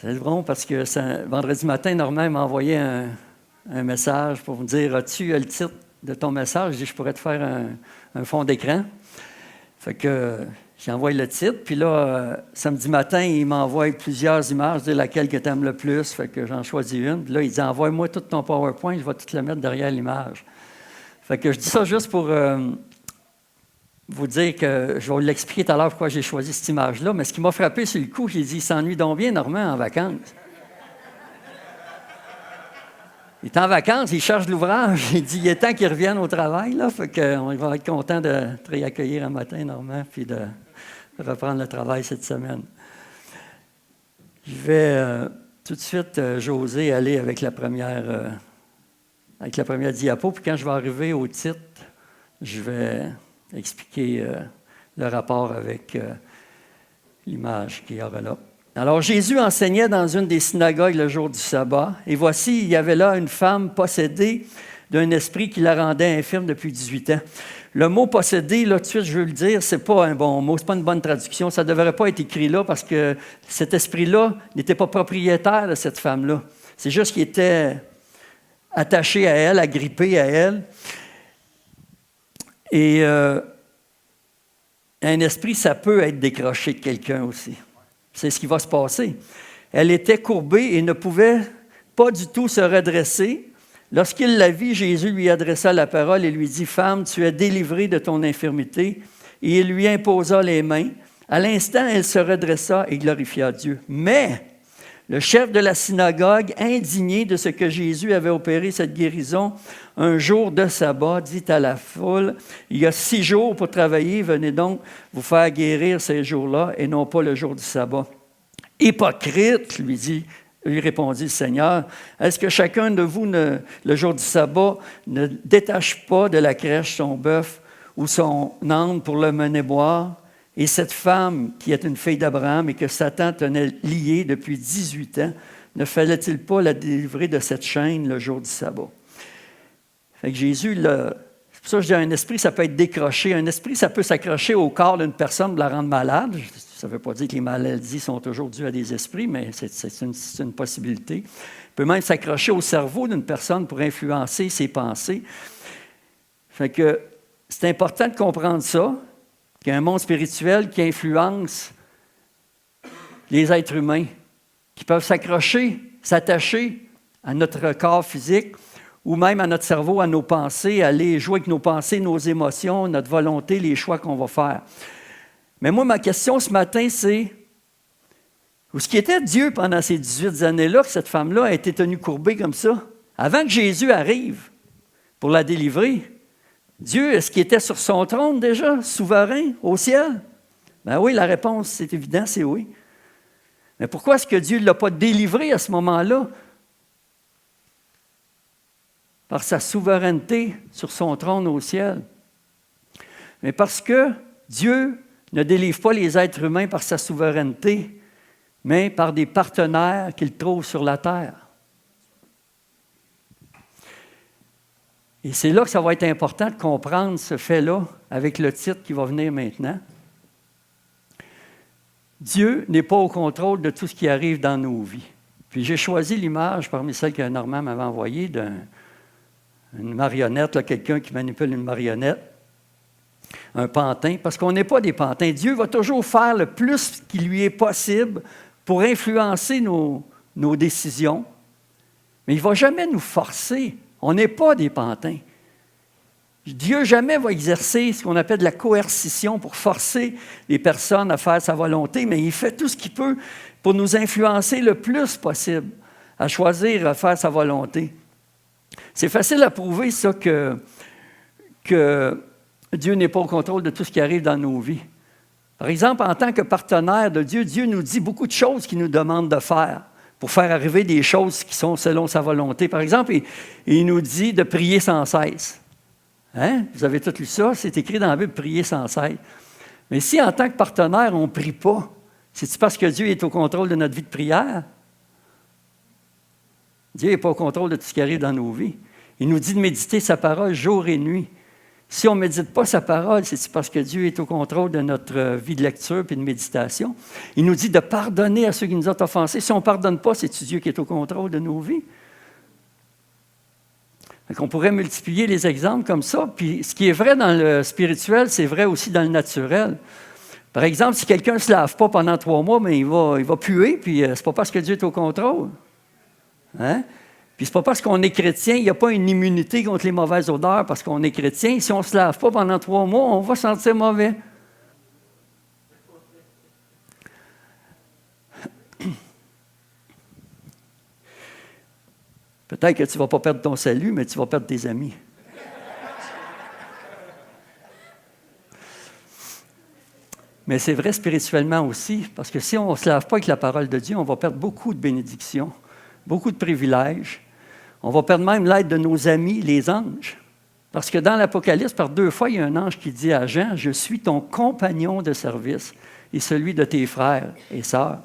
C'est drôle parce que vendredi matin, Normand m'a envoyé un message pour me dire « As-tu le titre de ton message? » Je dis « Je pourrais te faire un fond d'écran. » Fait que j'ai envoyé le titre. Puis là, samedi matin, il m'envoie plusieurs images, de laquelle que tu aimes le plus. Fait que j'en choisis une. Puis là, il dit « Envoie-moi tout ton PowerPoint, je vais tout le mettre derrière l'image. » Fait que je dis ça juste pour vous dire que je vais l'expliquer tout à l'heure pourquoi j'ai choisi cette image-là. Mais ce qui m'a frappé sur le coup, j'ai dit « Il s'ennuie donc bien, Normand, en vacances. » Il est en vacances, il cherche l'ouvrage. Il dit, il est temps qu'il revienne au travail, là. Fait qu'on va être content de te réaccueillir un matin, Normand, puis de reprendre le travail cette semaine. Je vais tout de suite, j'oser aller avec la première diapo. Puis quand je vais arriver au titre, je vais expliquer le rapport avec l'image qu'il y aura là. Alors, Jésus enseignait dans une des synagogues le jour du sabbat, et voici, il y avait là une femme possédée d'un esprit qui la rendait infirme depuis 18 ans. Le mot « possédé », là, tout de suite, je veux le dire, ce n'est pas un bon mot, ce n'est pas une bonne traduction, ça ne devrait pas être écrit là, parce que cet esprit-là n'était pas propriétaire de cette femme-là. C'est juste qu'il était attaché à elle, agrippé à elle. Et un esprit, ça peut être décroché de quelqu'un aussi. C'est ce qui va se passer. Elle était courbée et ne pouvait pas du tout se redresser. Lorsqu'il la vit, Jésus lui adressa la parole et lui dit « Femme, tu es délivrée de ton infirmité. » Et il lui imposa les mains. À l'instant, elle se redressa et glorifia Dieu. Mais le chef de la synagogue, indigné de ce que Jésus avait opéré cette guérison, un jour de sabbat, dit à la foule, « Il y a 6 jours pour travailler, venez donc vous faire guérir ces jours-là et non pas le jour du sabbat. » « Hypocrite, lui répondit le Seigneur, « Est-ce que chacun de vous, le jour du sabbat, ne détache pas de la crèche son bœuf ou son âne pour le mener boire? Et cette femme qui est une fille d'Abraham et que Satan tenait liée depuis 18 ans, ne fallait-il pas la délivrer de cette chaîne le jour du sabbat? » Fait que Jésus, c'est pour ça que je dis un esprit, ça peut être décroché. Un esprit, ça peut s'accrocher au corps d'une personne pour la rendre malade. Ça ne veut pas dire que les maladies sont toujours dues à des esprits, mais c'est une possibilité. Il peut même s'accrocher au cerveau d'une personne pour influencer ses pensées. Fait que c'est important de comprendre ça, qu'il y a un monde spirituel qui influence les êtres humains, qui peuvent s'accrocher, s'attacher à notre corps physique, ou même à notre cerveau, à nos pensées, aller jouer avec nos pensées, nos émotions, notre volonté, les choix qu'on va faire. Mais moi, ma question ce matin, c'est où est-ce qu'il était Dieu pendant ces 18 années-là que cette femme-là a été tenue courbée comme ça? Avant que Jésus arrive pour la délivrer, Dieu, est-ce qu'il était sur son trône déjà, souverain, au ciel? Ben oui, la réponse, c'est évident, c'est oui. Mais pourquoi est-ce que Dieu ne l'a pas délivrée à ce moment-là? Par sa souveraineté sur son trône au ciel. Mais parce que Dieu ne délivre pas les êtres humains par sa souveraineté, mais par des partenaires qu'il trouve sur la terre. Et c'est là que ça va être important de comprendre ce fait-là avec le titre qui va venir maintenant. Dieu n'est pas au contrôle de tout ce qui arrive dans nos vies. Puis j'ai choisi l'image parmi celles que Normand m'avait envoyée d'une marionnette, là, quelqu'un qui manipule une marionnette, un pantin, parce qu'on n'est pas des pantins. Dieu va toujours faire le plus qui lui est possible pour influencer nos décisions, mais il ne va jamais nous forcer. On n'est pas des pantins. Dieu jamais va exercer ce qu'on appelle de la coercition pour forcer les personnes à faire sa volonté, mais il fait tout ce qu'il peut pour nous influencer le plus possible à choisir à faire sa volonté. C'est facile à prouver, ça, que Dieu n'est pas au contrôle de tout ce qui arrive dans nos vies. Par exemple, en tant que partenaire de Dieu, Dieu nous dit beaucoup de choses qu'il nous demande de faire pour faire arriver des choses qui sont selon sa volonté. Par exemple, il nous dit de prier sans cesse. Hein? Vous avez tous lu ça, c'est écrit dans la Bible, prier sans cesse. Mais si, en tant que partenaire, on ne prie pas, c'est-tu parce que Dieu est au contrôle de notre vie de prière? Dieu n'est pas au contrôle de tout ce qui arrive dans nos vies. Il nous dit de méditer sa parole jour et nuit. Si on ne médite pas sa parole, c'est parce que Dieu est au contrôle de notre vie de lecture et de méditation. Il nous dit de pardonner à ceux qui nous ont offensés. Si on ne pardonne pas, c'est Dieu qui est au contrôle de nos vies. Donc on pourrait multiplier les exemples comme ça. Puis ce qui est vrai dans le spirituel, c'est vrai aussi dans le naturel. Par exemple, si quelqu'un ne se lave pas pendant 3 mois, mais il va puer, puis c'est pas parce que Dieu est au contrôle. Hein? Puis c'est pas parce qu'on est chrétien, il n'y a pas une immunité contre les mauvaises odeurs parce qu'on est chrétien. Si on ne se lave pas pendant 3 mois, on va sentir mauvais. Peut-être que tu ne vas pas perdre ton salut, mais tu vas perdre tes amis. Mais c'est vrai spirituellement aussi, parce que si on ne se lave pas avec la parole de Dieu, on va perdre beaucoup de bénédictions, beaucoup de privilèges. On va perdre même l'aide de nos amis, les anges. Parce que dans l'Apocalypse, par 2 fois, il y a un ange qui dit à Jean, « Je suis ton compagnon de service et celui de tes frères et sœurs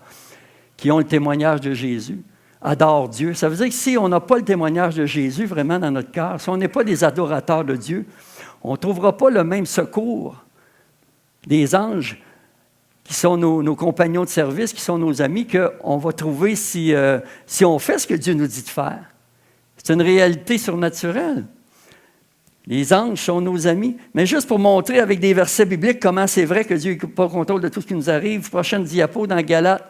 qui ont le témoignage de Jésus. Adore Dieu. » Ça veut dire que si on n'a pas le témoignage de Jésus vraiment dans notre cœur, si on n'est pas des adorateurs de Dieu, on ne trouvera pas le même secours des anges qui sont nos compagnons de service, qui sont nos amis, qu'on va trouver si on fait ce que Dieu nous dit de faire. C'est une réalité surnaturelle. Les anges sont nos amis. Mais juste pour montrer avec des versets bibliques comment c'est vrai que Dieu n'est pas au contrôle de tout ce qui nous arrive, prochaine diapo dans Galates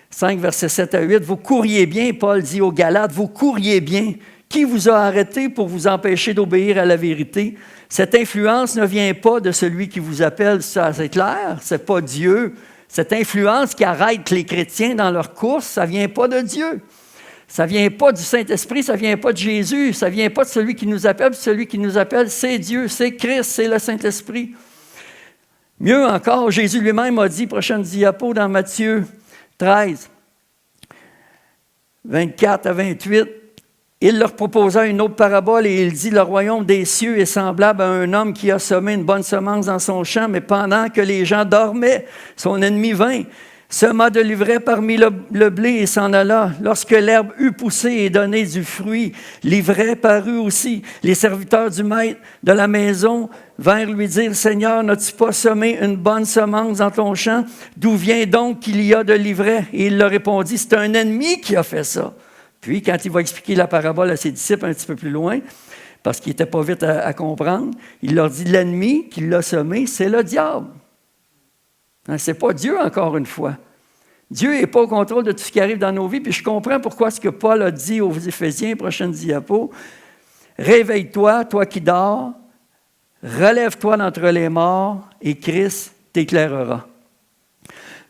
5, versets 7 à 8, « Vous courriez bien, Paul dit aux Galates, vous courriez bien. Qui vous a arrêté pour vous empêcher d'obéir à la vérité? Cette influence ne vient pas de celui qui vous appelle, ça c'est clair, c'est pas Dieu. Cette influence qui arrête les chrétiens dans leur course, ça ne vient pas de Dieu. Ça ne vient pas du Saint-Esprit, ça ne vient pas de Jésus, ça ne vient pas de celui qui nous appelle. Celui qui nous appelle, c'est Dieu, c'est Christ, c'est le Saint-Esprit. Mieux encore, Jésus lui-même a dit, prochaine diapo dans Matthieu 13, 24 à 28, il leur proposa une autre parabole et il dit, « Le royaume des cieux est semblable à un homme qui a semé une bonne semence dans son champ, mais pendant que les gens dormaient, son ennemi vint, sema de l'ivraie parmi le blé et s'en alla. Lorsque l'herbe eut poussé et donné du fruit, l'ivraie parut aussi. Les serviteurs du maître de la maison vinrent lui dire, « Seigneur, n'as-tu pas semé une bonne semence dans ton champ? D'où vient donc qu'il y a de l'ivraie? » Et il leur répondit, « C'est un ennemi qui a fait ça. » Puis, quand il va expliquer la parabole à ses disciples un petit peu plus loin, parce qu'il n'était pas vite à comprendre, il leur dit, « L'ennemi qui l'a semé, c'est le diable. » Ce n'est pas Dieu, encore une fois. Dieu n'est pas au contrôle de tout ce qui arrive dans nos vies. Puis je comprends pourquoi ce que Paul a dit aux Éphésiens, prochaine diapo, « Réveille-toi, toi qui dors, relève-toi d'entre les morts, et Christ t'éclairera. »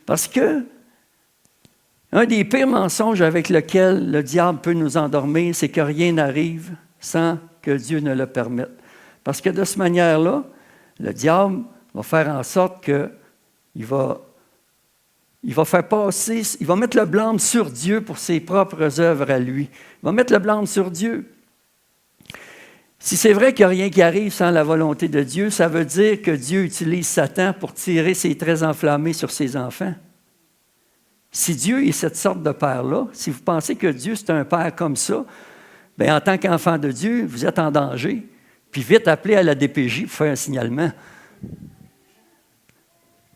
Parce que un des pires mensonges avec lequel le diable peut nous endormir, c'est que rien n'arrive sans que Dieu ne le permette. Parce que de cette manière-là, le diable va faire en sorte qu'il va faire passer, il va mettre le blâme sur Dieu pour ses propres œuvres à lui. Il va mettre le blâme sur Dieu. Si c'est vrai qu'il n'y a rien qui arrive sans la volonté de Dieu, ça veut dire que Dieu utilise Satan pour tirer ses traits enflammés sur ses enfants. Si Dieu est cette sorte de père-là, si vous pensez que Dieu c'est un père comme ça, bien, en tant qu'enfant de Dieu, vous êtes en danger. Puis vite appelez à la DPJ pour faire un signalement.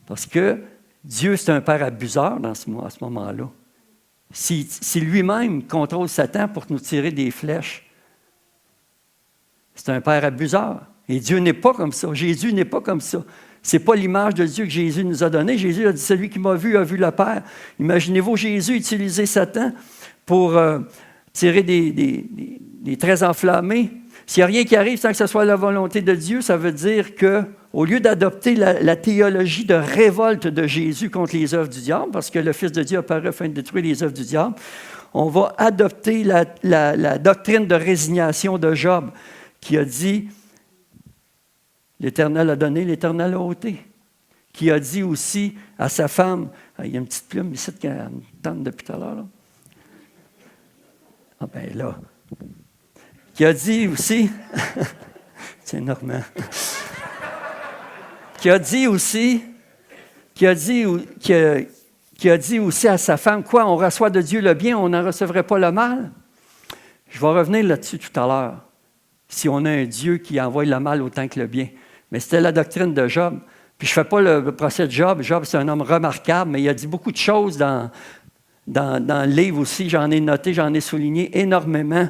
Parce que Dieu, c'est un père abuseur à ce moment-là. Si lui-même contrôle Satan pour nous tirer des flèches, c'est un père abuseur. Et Dieu n'est pas comme ça. Jésus n'est pas comme ça. Ce n'est pas l'image de Dieu que Jésus nous a donnée. Jésus a dit, celui qui m'a vu a vu le Père. Imaginez-vous Jésus utiliser Satan pour tirer des traits enflammés. S'il n'y a rien qui arrive sans que ce soit la volonté de Dieu, ça veut dire qu'au lieu d'adopter la théologie de révolte de Jésus contre les œuvres du diable, parce que le Fils de Dieu apparaît afin de détruire les œuvres du diable, on va adopter la doctrine de résignation de Job, qui a dit, l'Éternel a donné, l'Éternel a ôté. Qui a dit aussi à sa femme, il y a une petite plume ici qui me tente depuis tout à l'heure. Là. Ah ben là. Qui a dit aussi, c'est Normand, qui a dit aussi à sa femme, quoi, on reçoit de Dieu le bien, on n'en recevrait pas le mal. Je vais revenir là-dessus tout à l'heure. Si on a un Dieu qui envoie le mal autant que le bien. Mais c'était la doctrine de Job. Puis je ne fais pas le procès de Job. Job, c'est un homme remarquable, mais il a dit beaucoup de choses dans le livre aussi. J'en ai noté, j'en ai souligné énormément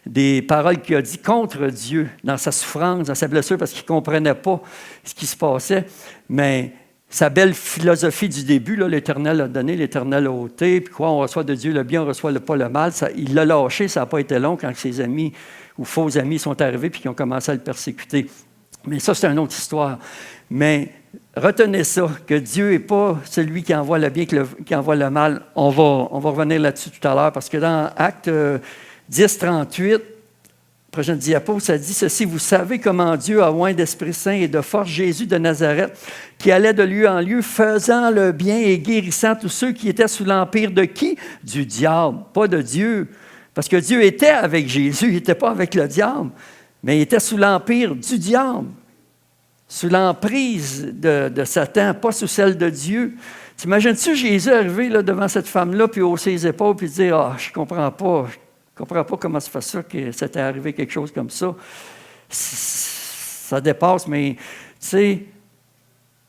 des paroles qu'il a dit contre Dieu dans sa souffrance, dans sa blessure, parce qu'il ne comprenait pas ce qui se passait. Mais sa belle philosophie du début, là, l'Éternel a donné, l'Éternel a ôté, puis quoi, on reçoit de Dieu le bien, on ne reçoit pas le mal. Il l'a lâché, ça n'a pas été long quand ses amis ou faux amis sont arrivés puis qui ont commencé à le persécuter. Mais ça, c'est une autre histoire. Mais retenez ça, que Dieu n'est pas celui qui envoie le bien, qui envoie le mal. On va revenir là-dessus tout à l'heure, parce que dans Acte 10, 38, prochaine diapo, ça dit ceci: vous savez comment Dieu a oint d'Esprit Saint et de force Jésus de Nazareth, qui allait de lieu en lieu, faisant le bien et guérissant tous ceux qui étaient sous l'empire de qui? Du diable, pas de Dieu. Parce que Dieu était avec Jésus, il n'était pas avec le diable, mais il était sous l'empire du diable, sous l'emprise de Satan, pas sous celle de Dieu. T'imagines-tu Jésus arriver là, devant cette femme-là, puis hausser les épaules, puis dire « Ah, je ne comprends pas comment ça fait ça, que ça t'est arrivé quelque chose comme ça. » Ça dépasse, mais tu sais,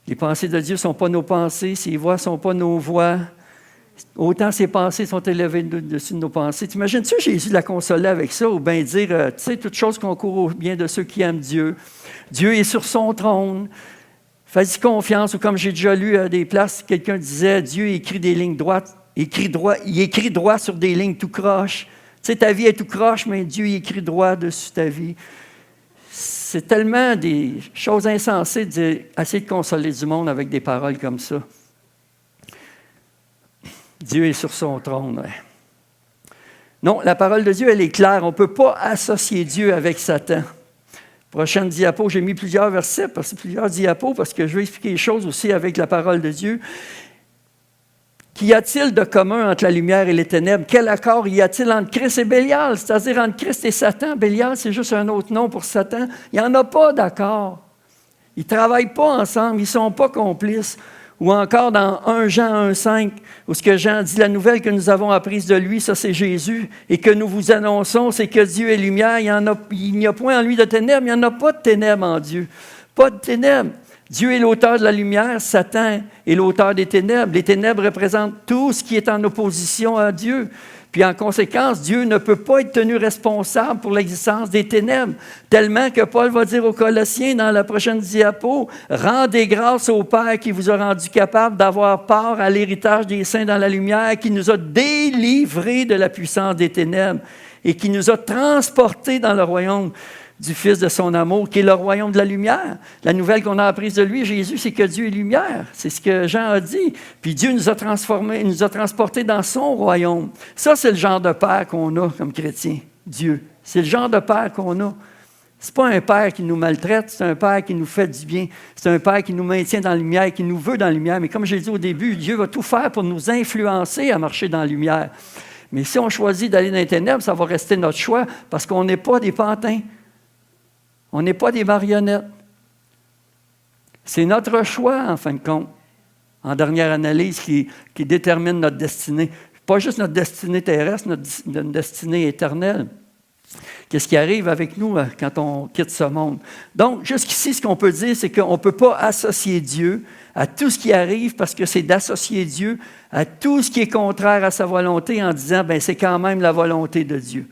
les pensées de Dieu ne sont pas nos pensées, ses voix ne sont pas nos voix. Autant ses pensées sont élevées au-dessus de nos pensées. T'imagines-tu Jésus la consoler avec ça, ou bien dire, tu sais, toute chose concourt au bien de ceux qui aiment Dieu. Dieu est sur son trône. Fais-y confiance. Ou comme j'ai déjà lu à des places, quelqu'un disait, Dieu écrit des lignes droites, il écrit droit sur des lignes tout croche. Tu sais, ta vie est tout croche, mais Dieu il écrit droit dessus ta vie. C'est tellement des choses insensées d'essayer de consoler du monde avec des paroles comme ça. Dieu est sur son trône. Ouais. Non, la parole de Dieu, elle est claire. On ne peut pas associer Dieu avec Satan. Prochaine diapo, j'ai mis plusieurs versets, plusieurs diapos, parce que je vais expliquer les choses aussi avec la parole de Dieu. Qu'y a-t-il de commun entre la lumière et les ténèbres? Quel accord y a-t-il entre Christ et Bélial? C'est-à-dire entre Christ et Satan. Bélial, c'est juste un autre nom pour Satan. Il n'y en a pas d'accord. Ils ne travaillent pas ensemble, ils ne sont pas complices. Ou encore dans 1 Jean 1,5, où ce que Jean dit, la nouvelle que nous avons apprise de lui, ça c'est Jésus, et que nous vous annonçons, c'est que Dieu est lumière, il n'y a point en lui de ténèbres, il n'y en a pas de ténèbres en Dieu. Pas de ténèbres. Dieu est l'auteur de la lumière, Satan est l'auteur des ténèbres. Les ténèbres représentent tout ce qui est en opposition à Dieu. Puis en conséquence, Dieu ne peut pas être tenu responsable pour l'existence des ténèbres, tellement que Paul va dire aux Colossiens dans la prochaine diapo, « Rendez grâce au Père qui vous a rendu capable d'avoir part à l'héritage des saints dans la lumière, qui nous a délivrés de la puissance des ténèbres et qui nous a transportés dans le royaume du Fils de son amour, qui est le royaume de la lumière. » La nouvelle qu'on a apprise de lui, Jésus, c'est que Dieu est lumière. C'est ce que Jean a dit. Puis Dieu nous a transformés, il nous a transportés dans son royaume. Ça, c'est le genre de Père qu'on a comme chrétien, Dieu. C'est le genre de Père qu'on a. Ce n'est pas un Père qui nous maltraite, c'est un Père qui nous fait du bien. C'est un Père qui nous maintient dans la lumière, qui nous veut dans la lumière. Mais comme j'ai dit au début, Dieu va tout faire pour nous influencer à marcher dans la lumière. Mais si on choisit d'aller dans les ténèbres, ça va rester notre choix, parce qu'on n'est pas des pantins. On n'est pas des marionnettes. C'est notre choix, en fin de compte, en dernière analyse, qui détermine notre destinée. Pas juste notre destinée terrestre, notre destinée éternelle. Qu'est-ce qui arrive avec nous quand on quitte ce monde? Donc, jusqu'ici, ce qu'on peut dire, c'est qu'on ne peut pas associer Dieu à tout ce qui arrive, parce que c'est d'associer Dieu à tout ce qui est contraire à sa volonté en disant, bien, c'est quand même la volonté de Dieu.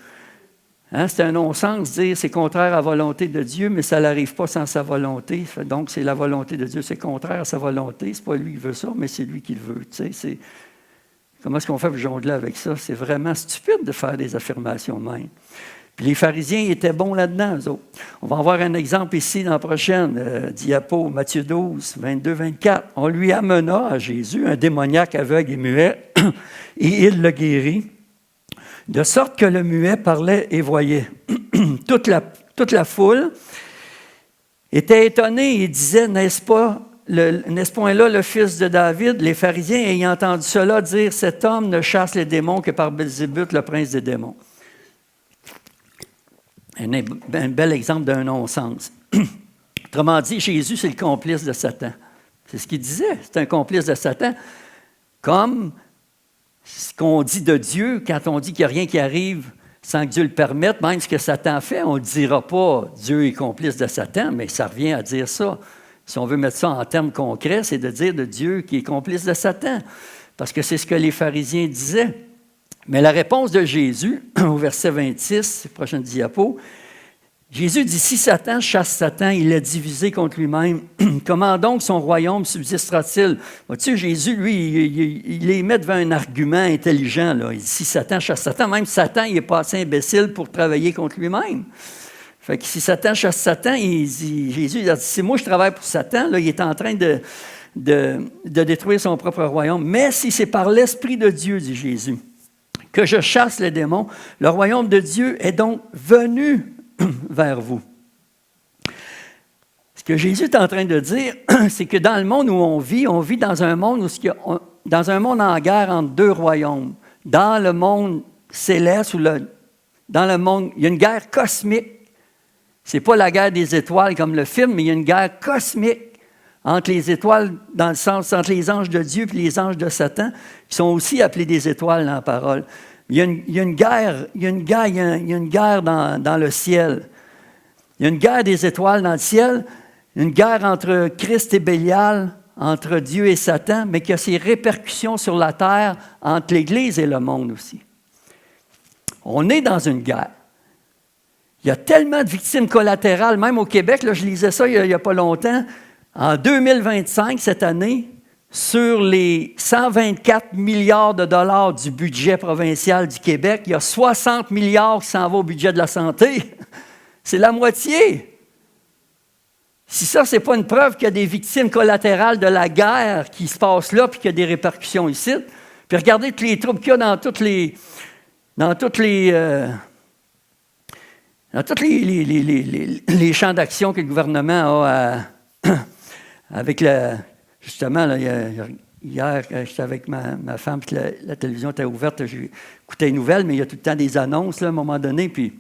Hein, c'est un non-sens de dire c'est contraire à la volonté de Dieu, mais ça n'arrive pas sans sa volonté. Donc, c'est la volonté de Dieu. C'est contraire à sa volonté. Ce n'est pas lui qui veut ça, mais c'est lui qui le veut. Tu sais, comment est-ce qu'on fait pour jongler avec ça? C'est vraiment stupide de faire des affirmations de même. Puis les pharisiens ils étaient bons là-dedans, eux autres. On va en voir un exemple ici dans la prochaine diapo, Matthieu 12, 22-24. On lui amena à Jésus un démoniaque aveugle et muet, et il le guérit. De sorte que le muet parlait et voyait. Toute la foule était étonnée et disait, n'est-ce point là le fils de David? Les pharisiens, ayant entendu cela, dire, cet homme ne chasse les démons que par Belzébuth, le prince des démons. Un bel exemple d'un non-sens. Autrement dit, Jésus, c'est le complice de Satan. C'est ce qu'il disait, c'est un complice de Satan. Comme ce qu'on dit de Dieu, quand on dit qu'il n'y a rien qui arrive sans que Dieu le permette. Même ce que Satan fait, on ne dira pas « Dieu est complice de Satan », mais ça revient à dire ça. Si on veut mettre ça en termes concrets, c'est de dire de Dieu qui est complice de Satan, parce que c'est ce que les pharisiens disaient. Mais la réponse de Jésus, au verset 26, prochaine diapo, Jésus dit, si Satan chasse Satan, il est divisé contre lui-même. Comment donc son royaume subsistera-t-il? Vois-tu, Jésus, lui, il les met devant un argument intelligent. Là. Il dit, si Satan chasse Satan, même Satan, il n'est pas assez imbécile pour travailler contre lui-même. Fait que si Satan chasse Satan, Jésus, il a dit, si moi je travaille pour Satan, là, il est en train de détruire son propre royaume. Mais si c'est par l'Esprit de Dieu, dit Jésus, que je chasse les démons, le royaume de Dieu est donc venu vers vous. Ce que Jésus est en train de dire, c'est que dans le monde où on vit dans un monde dans un monde en guerre entre deux royaumes. Dans le monde céleste, dans le monde, il y a une guerre cosmique. Ce n'est pas la guerre des étoiles comme le film, mais il y a une guerre cosmique entre les étoiles, dans le sens entre les anges de Dieu et les anges de Satan, qui sont aussi appelés des étoiles dans la parole. Il y a une guerre dans le ciel. Il y a une guerre des étoiles dans le ciel, une guerre entre Christ et Bélial, entre Dieu et Satan, mais qui a ses répercussions sur la terre entre l'Église et le monde aussi. On est dans une guerre. Il y a tellement de victimes collatérales, même au Québec, là, je lisais ça il n'y a pas longtemps, en 2025, cette année, sur les 124 milliards de dollars du budget provincial du Québec, il y a 60 milliards qui s'en vont au budget de la santé. C'est la moitié. Si ça, ce n'est pas une preuve qu'il y a des victimes collatérales de la guerre qui se passe là, puis qu'il y a des répercussions ici, puis regardez tous les troubles qu'il y a dans tous les champs d'action que le gouvernement a avec justement, là, hier, j'étais avec ma femme, puis la télévision était ouverte, j'écoutais les nouvelles, mais il y a tout le temps des annonces, là, à un moment donné, puis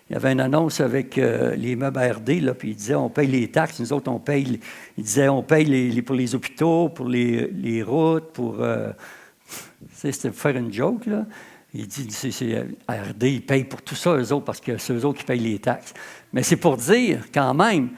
il y avait une annonce avec les meubles ARD, là, puis il disait, on paye les taxes, nous autres, on paye, il disait, on paye pour les hôpitaux, pour les routes, pour, c'était pour faire une joke, là. Il dit, c'est ARD, ils payent pour tout ça, eux autres, parce que c'est eux autres qui payent les taxes. Mais c'est pour dire, quand même,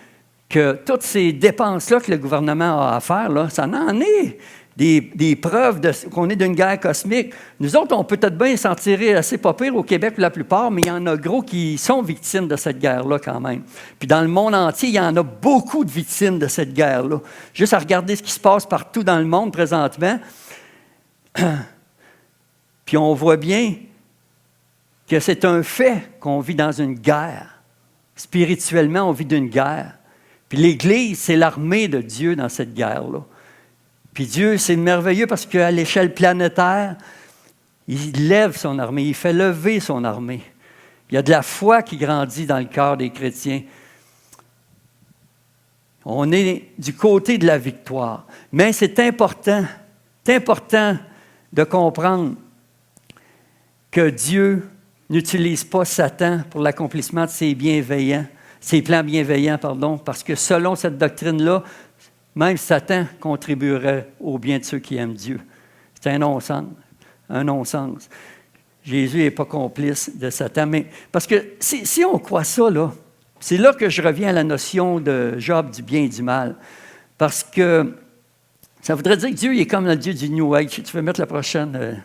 que toutes ces dépenses-là que le gouvernement a à faire, là, ça en est des preuves qu'on est d'une guerre cosmique. Nous autres, on peut peut-être bien s'en tirer assez pas pire au Québec pour la plupart, mais il y en a gros qui sont victimes de cette guerre-là quand même. Puis dans le monde entier, il y en a beaucoup de victimes de cette guerre-là. Juste à regarder ce qui se passe partout dans le monde présentement, puis on voit bien que c'est un fait qu'on vit dans une guerre. Spirituellement, on vit d'une guerre. Puis l'Église, c'est l'armée de Dieu dans cette guerre-là. Puis Dieu, c'est merveilleux parce qu'à l'échelle planétaire, il lève son armée, il fait lever son armée. Il y a de la foi qui grandit dans le cœur des chrétiens. On est du côté de la victoire. Mais c'est important de comprendre que Dieu n'utilise pas Satan pour l'accomplissement de ses plans bienveillants, parce que selon cette doctrine-là, même Satan contribuerait au bien de ceux qui aiment Dieu. C'est un non-sens. Jésus n'est pas complice de Satan. Mais, parce que si on croit ça, là, c'est là que je reviens à la notion de Job du bien et du mal. Parce que ça voudrait dire que Dieu il est comme le Dieu du New Age. Tu veux mettre la prochaine...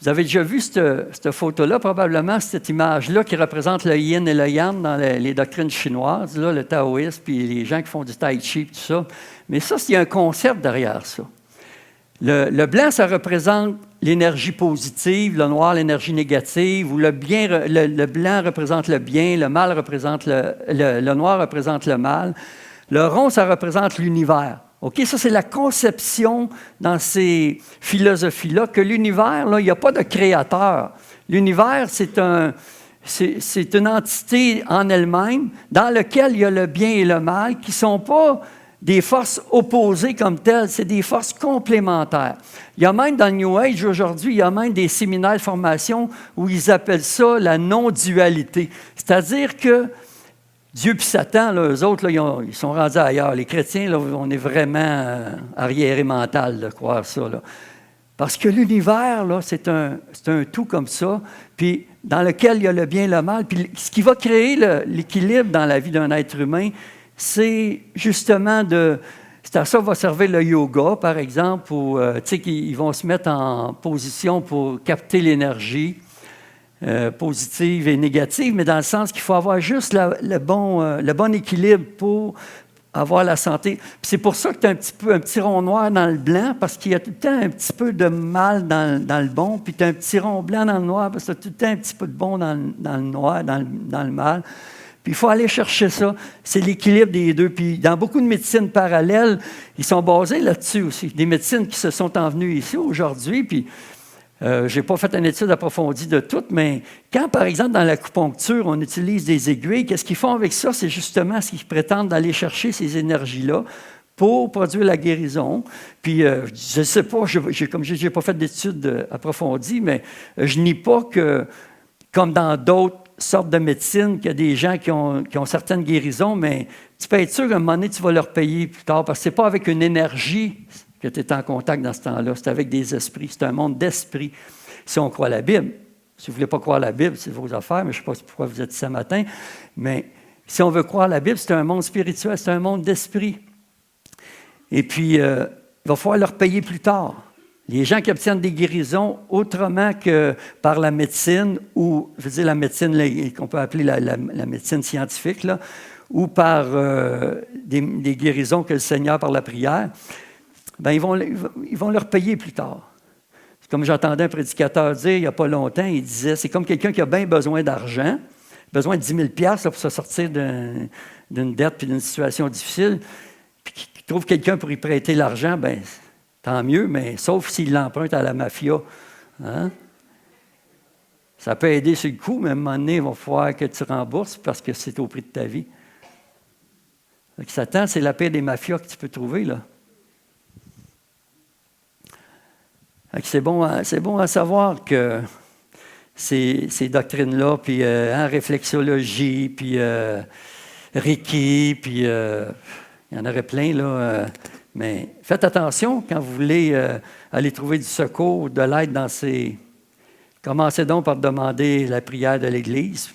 Vous avez déjà vu cette photo-là, probablement, cette image-là qui représente le yin et le yang dans les doctrines chinoises, là, le taoïsme, puis les gens qui font du tai chi, tout ça. Mais ça, il y a un concept derrière ça. Le blanc, ça représente l'énergie positive, le noir, l'énergie négative, ou le blanc représente le bien, le mal représente le noir représente le mal. Le rond, ça représente l'univers. OK, ça, c'est la conception dans ces philosophies-là, que l'univers, là, il n'y a pas de créateur. L'univers, c'est une entité en elle-même dans laquelle il y a le bien et le mal qui ne sont pas des forces opposées comme telles, c'est des forces complémentaires. Il y a même dans le New Age aujourd'hui, il y a même des séminaires de formation où ils appellent ça la non-dualité. C'est-à-dire que Dieu et Satan, là, eux autres, là, ils sont rendus ailleurs. Les chrétiens, là, on est vraiment arriérés mental de croire ça. Là. Parce que l'univers, là, c'est un tout comme ça, puis dans lequel il y a le bien et le mal. Puis ce qui va créer l'équilibre dans la vie d'un être humain, c'est justement c'est à ça va servir le yoga, par exemple, où tu sais, qu'ils vont se mettre en position pour capter l'énergie positive et négative, mais dans le sens qu'il faut avoir juste le bon équilibre pour avoir la santé. Puis c'est pour ça que tu as un petit rond noir dans le blanc, parce qu'il y a tout le temps un petit peu de mal dans le bon, puis tu as un petit rond blanc dans le noir, parce que tu as tout le temps un petit peu de bon dans le noir, dans le mal. Puis il faut aller chercher ça. C'est l'équilibre des deux. Puis dans beaucoup de médecines parallèles, ils sont basés là-dessus aussi. Des médecines qui se sont envenues ici aujourd'hui, puis je n'ai pas fait une étude approfondie de toutes, mais quand, par exemple, dans l'acupuncture, on utilise des aiguilles, qu'est-ce qu'ils font avec ça? C'est justement ce qu'ils prétendent d'aller chercher ces énergies-là pour produire la guérison. Puis, je ne sais pas, comme je n'ai pas fait d'études approfondies, mais je nie pas que, comme dans d'autres sortes de médecine, qu'il y a des gens qui ont certaines guérisons, mais tu peux être sûr qu'à un moment donné, tu vas leur payer plus tard, parce que ce n'est pas avec une énergie que tu es en contact dans ce temps-là. C'est avec des esprits. C'est un monde d'esprits. Si on croit à la Bible, si vous ne voulez pas croire à la Bible, c'est vos affaires, mais je ne sais pas pourquoi vous êtes ici ce matin, mais si on veut croire à la Bible, c'est un monde spirituel, c'est un monde d'esprit. Et puis, il va falloir leur payer plus tard. Les gens qui obtiennent des guérisons autrement que par la médecine, ou, je veux dire, la médecine qu'on peut appeler la médecine scientifique, là, ou par des guérisons que le Seigneur, par la prière, bien, ils vont leur payer plus tard. Comme j'entendais un prédicateur dire il n'y a pas longtemps, il disait, c'est comme quelqu'un qui a bien besoin d'argent, besoin de 10 000 $ pour se sortir d'une dette puis d'une situation difficile, puis qui trouve quelqu'un pour y prêter l'argent, bien, tant mieux, mais sauf s'il l'emprunte à la mafia. Hein? Ça peut aider sur le coup, mais à un moment donné, il va falloir que tu rembourses parce que c'est au prix de ta vie. Donc, Satan, c'est la paix des mafias que tu peux trouver, là. C'est bon à savoir que ces doctrines-là, puis réflexologie, puis Reiki, puis il y en aurait plein, là. Mais faites attention quand vous voulez aller trouver du secours, de l'aide dans ces... Commencez donc par demander la prière de l'Église,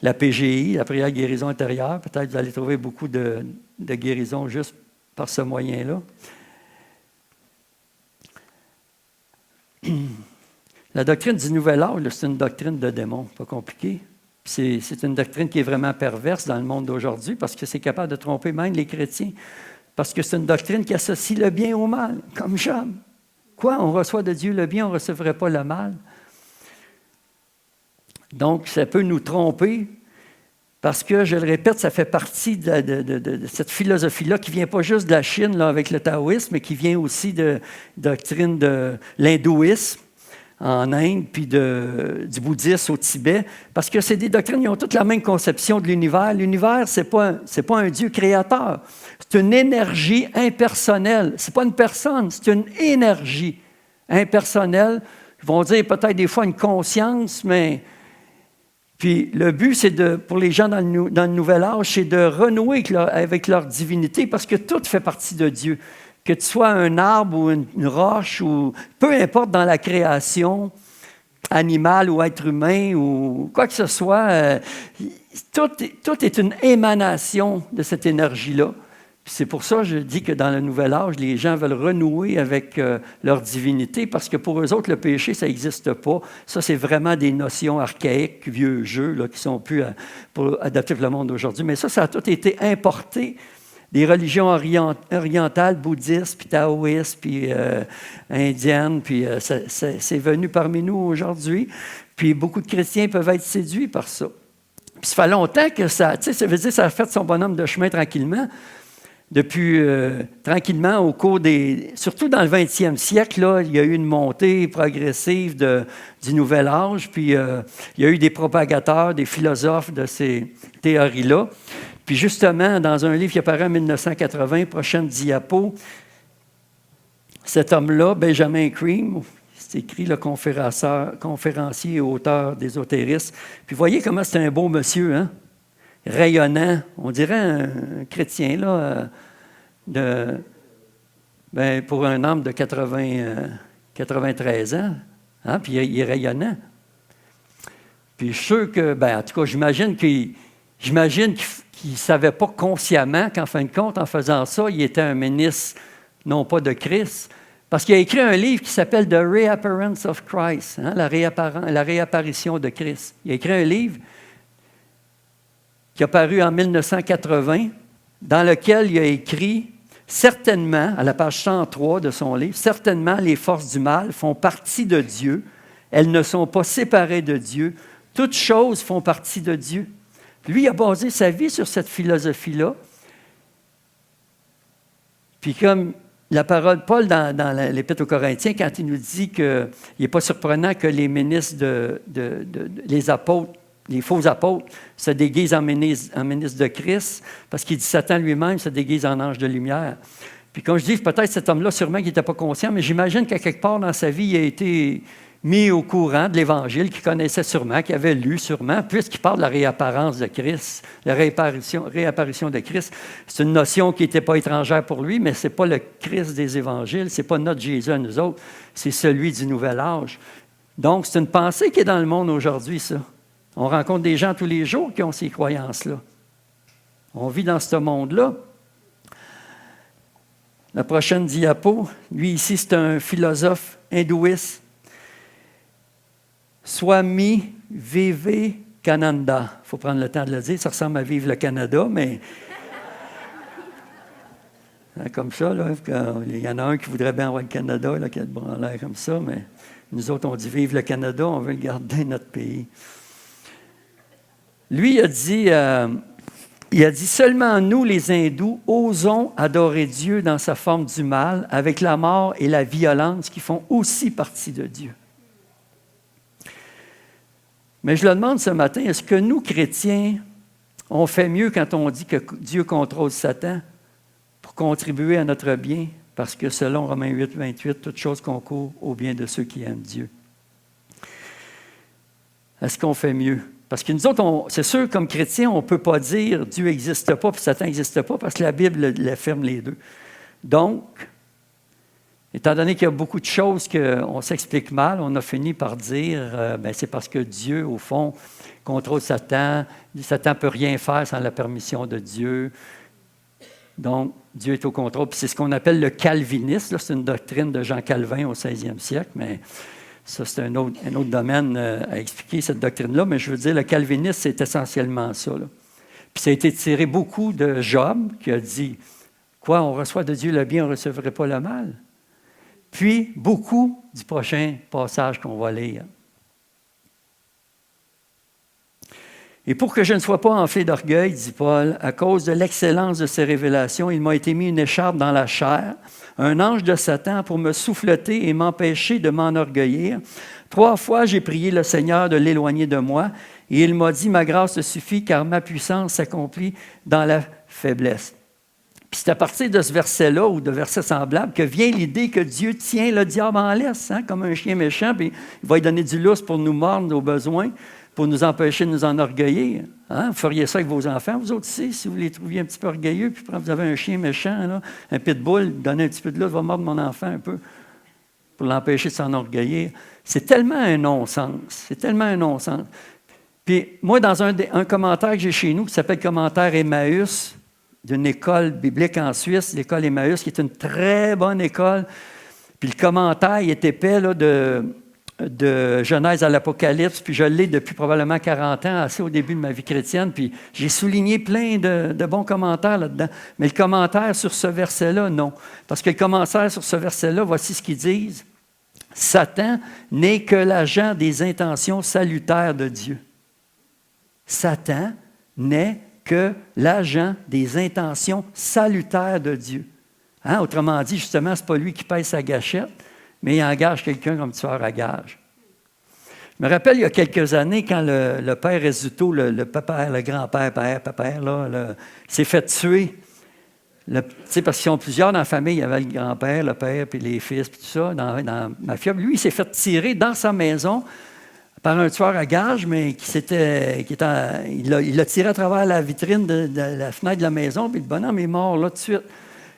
la PGI, la prière de guérison intérieure. Peut-être que vous allez trouver beaucoup de guérison juste par ce moyen-là. La doctrine du nouvel âge, c'est une doctrine de démon, pas compliqué. C'est une doctrine qui est vraiment perverse dans le monde d'aujourd'hui parce que c'est capable de tromper même les chrétiens. Parce que c'est une doctrine qui associe le bien au mal, comme Job. Quoi? On reçoit de Dieu le bien, on ne recevrait pas le mal. Donc, ça peut nous tromper parce que, je le répète, ça fait partie de cette philosophie-là qui ne vient pas juste de la Chine là, avec le taoïsme, mais qui vient aussi de doctrine de l'hindouisme en Inde, puis du bouddhisme au Tibet, parce que c'est des doctrines qui ont toutes la même conception de l'univers. L'univers, ce n'est pas un Dieu créateur. C'est une énergie impersonnelle. Ce n'est pas une personne, c'est une énergie impersonnelle. Ils vont dire peut-être des fois une conscience, mais... Puis le but, c'est pour les gens dans le nouvel âge, c'est de renouer avec leur divinité, parce que tout fait partie de Dieu. Que tu sois un arbre ou une roche, ou peu importe dans la création, animal ou être humain, ou quoi que ce soit, tout est une émanation de cette énergie-là. Puis c'est pour ça que je dis que dans le nouvel âge, les gens veulent renouer avec leur divinité, parce que pour eux autres, le péché, ça n'existe pas. Ça, c'est vraiment des notions archaïques, vieux jeux, là, qui sont plus adaptés pour le monde d'aujourd'hui. Mais ça a tout été importé des religions orientales, bouddhistes, puis taoïstes, puis indiennes, puis c'est venu parmi nous aujourd'hui. Puis beaucoup de chrétiens peuvent être séduits par ça. Puis ça fait longtemps que ça veut dire que ça a fait son bonhomme de chemin tranquillement. Depuis, tranquillement, au cours surtout dans le 20e siècle, là, il y a eu une montée progressive du nouvel âge, puis il y a eu des propagateurs, des philosophes de ces théories-là. Puis justement, dans un livre qui apparaît en 1980, prochaine diapo, cet homme-là, Benjamin Creme, c'est écrit le conférencier et auteur d'ésotérisme. Puis voyez comment c'est un beau monsieur, hein? Rayonnant, on dirait un chrétien, là, pour un homme de 80 93 ans, hein, puis il est rayonnant. Puis je suis sûr que, en tout cas, j'imagine qu'il ne savait pas consciemment qu'en fin de compte, en faisant ça, il était un ministre, non pas de Christ, parce qu'il a écrit un livre qui s'appelle « The Reappearance of Christ hein, », la réapparition de Christ. Il a écrit un livre qui a paru en 1980, dans lequel il a écrit « Certainement », à la page 103 de son livre, « Certainement les forces du mal font partie de Dieu, elles ne sont pas séparées de Dieu, toutes choses font partie de Dieu. » Lui, il a basé sa vie sur cette philosophie-là. Puis comme la parole, Paul, dans l'Épître aux Corinthiens, quand il nous dit qu'il n'est pas surprenant que les ministres, les apôtres, les faux apôtres, se déguisent en ministres de Christ, parce qu'il dit Satan lui-même se déguise en ange de lumière. Puis comme je dis, peut-être cet homme-là, sûrement qu'il n'était pas conscient, mais j'imagine qu'à quelque part dans sa vie, il a été mis au courant de l'Évangile, qu'il connaissait sûrement, qu'il avait lu sûrement, puisqu'il parle de la réapparence de Christ, la réapparition de Christ. C'est une notion qui n'était pas étrangère pour lui, mais ce n'est pas le Christ des Évangiles, ce n'est pas notre Jésus à nous autres, c'est celui du Nouvel Âge. Donc, c'est une pensée qui est dans le monde aujourd'hui, ça. On rencontre des gens tous les jours qui ont ces croyances-là. On vit dans ce monde-là. La prochaine diapo, lui ici, c'est un philosophe hindouiste. Swami Vivekananda. Il faut prendre le temps de le dire. Ça ressemble à Vive le Canada, mais comme ça, là, il y en a un qui voudrait bien avoir le Canada, là, qui a le bras en l'air comme ça, mais nous autres, on dit Vive le Canada, on veut le garder notre pays. Lui, il a dit seulement nous, les hindous, osons adorer Dieu dans sa forme du mal, avec la mort et la violence qui font aussi partie de Dieu. Mais je le demande ce matin, est-ce que nous, chrétiens, on fait mieux quand on dit que Dieu contrôle Satan pour contribuer à notre bien? Parce que selon Romains 8, 28, toute chose concourt au bien de ceux qui aiment Dieu. Est-ce qu'on fait mieux? Parce que nous autres, c'est sûr, comme chrétiens, on ne peut pas dire Dieu n'existe pas puis Satan n'existe pas parce que la Bible l'affirme les deux. Donc, étant donné qu'il y a beaucoup de choses qu'on s'explique mal, on a fini par dire c'est parce que Dieu, au fond, contrôle Satan. Satan ne peut rien faire sans la permission de Dieu. Donc, Dieu est au contrôle. Puis c'est ce qu'on appelle le calvinisme. Là, c'est une doctrine de Jean Calvin au 16e siècle, mais ça, c'est un autre domaine à expliquer, cette doctrine-là. Mais je veux dire, le calvinisme, c'est essentiellement ça. Là. Puis ça a été tiré beaucoup de Job, qui a dit « Quoi, on reçoit de Dieu le bien, on ne recevrait pas le mal? » Puis, beaucoup du prochain passage qu'on va lire. Et pour que je ne sois pas enflé d'orgueil, dit Paul, à cause de l'excellence de ces révélations, il m'a été mis une écharpe dans la chair, un ange de Satan pour me souffleter et m'empêcher de m'enorgueillir. 3 fois, j'ai prié le Seigneur de l'éloigner de moi, et il m'a dit, ma grâce te suffit, car ma puissance s'accomplit dans la faiblesse. Puis c'est à partir de ce verset-là, ou de versets semblables, que vient l'idée que Dieu tient le diable en laisse, hein, comme un chien méchant, puis il va lui donner du lousse pour nous mordre au besoin, pour nous empêcher de nous enorgueillir. Hein? Vous feriez ça avec vos enfants, vous autres aussi, si vous les trouviez un petit peu orgueilleux, puis vous avez un chien méchant, là, un pitbull, donnez un petit peu de lousse, va mordre mon enfant un peu, pour l'empêcher de s'enorgueillir. C'est tellement un non-sens, c'est tellement un non-sens. Puis moi, dans un commentaire que j'ai chez nous, qui s'appelle « Commentaire Emmaüs », d'une école biblique en Suisse, l'école Emmaüs, qui est une très bonne école. Puis le commentaire, il est épais là, de Genèse à l'Apocalypse, puis je l'ai depuis probablement 40 ans, assez au début de ma vie chrétienne, puis j'ai souligné plein de bons commentaires là-dedans. Mais le commentaire sur ce verset-là, non. Parce que le commentaire sur ce verset-là, voici ce qu'ils disent. « Satan n'est que l'agent des intentions salutaires de Dieu. » Satan n'est que l'agent des intentions salutaires de Dieu. Hein? Autrement dit, justement, ce n'est pas lui qui paye sa gâchette, mais il engage quelqu'un comme tueur à gage. Je me rappelle, il y a quelques années, quand le père Rizzuto, le grand-père, là, s'est fait tuer. Parce qu'ils sont plusieurs dans la famille, il y avait le grand-père, le père, puis les fils, puis tout ça, dans ma fiole. Lui, il s'est fait tirer dans sa maison par un tueur à gages, mais il l'a tiré à travers la vitrine de la fenêtre de la maison, puis le bonhomme est mort là tout de suite.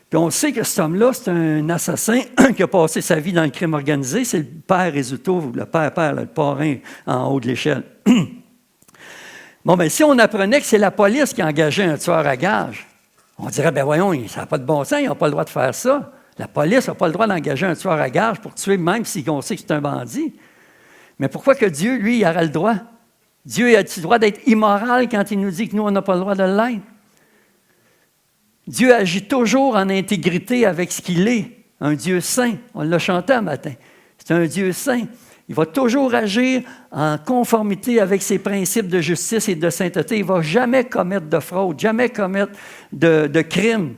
Puis on sait que cet homme-là, c'est un assassin qui a passé sa vie dans le crime organisé. C'est le père Rizzuto, le père, le parrain en haut de l'échelle. Bon, bien, si on apprenait que c'est la police qui a engagé un tueur à gages, on dirait, bien voyons, ça n'a pas de bon sens, ils n'ont pas le droit de faire ça. La police n'a pas le droit d'engager un tueur à gages pour tuer, même si on sait que c'est un bandit. Mais pourquoi que Dieu, lui, il aura le droit? Dieu a-t-il le droit d'être immoral quand il nous dit que nous, on n'a pas le droit de l'être? Dieu agit toujours en intégrité avec ce qu'il est, un Dieu saint. On l'a chanté un matin. C'est un Dieu saint. Il va toujours agir en conformité avec ses principes de justice et de sainteté. Il ne va jamais commettre de fraude, jamais commettre de crime.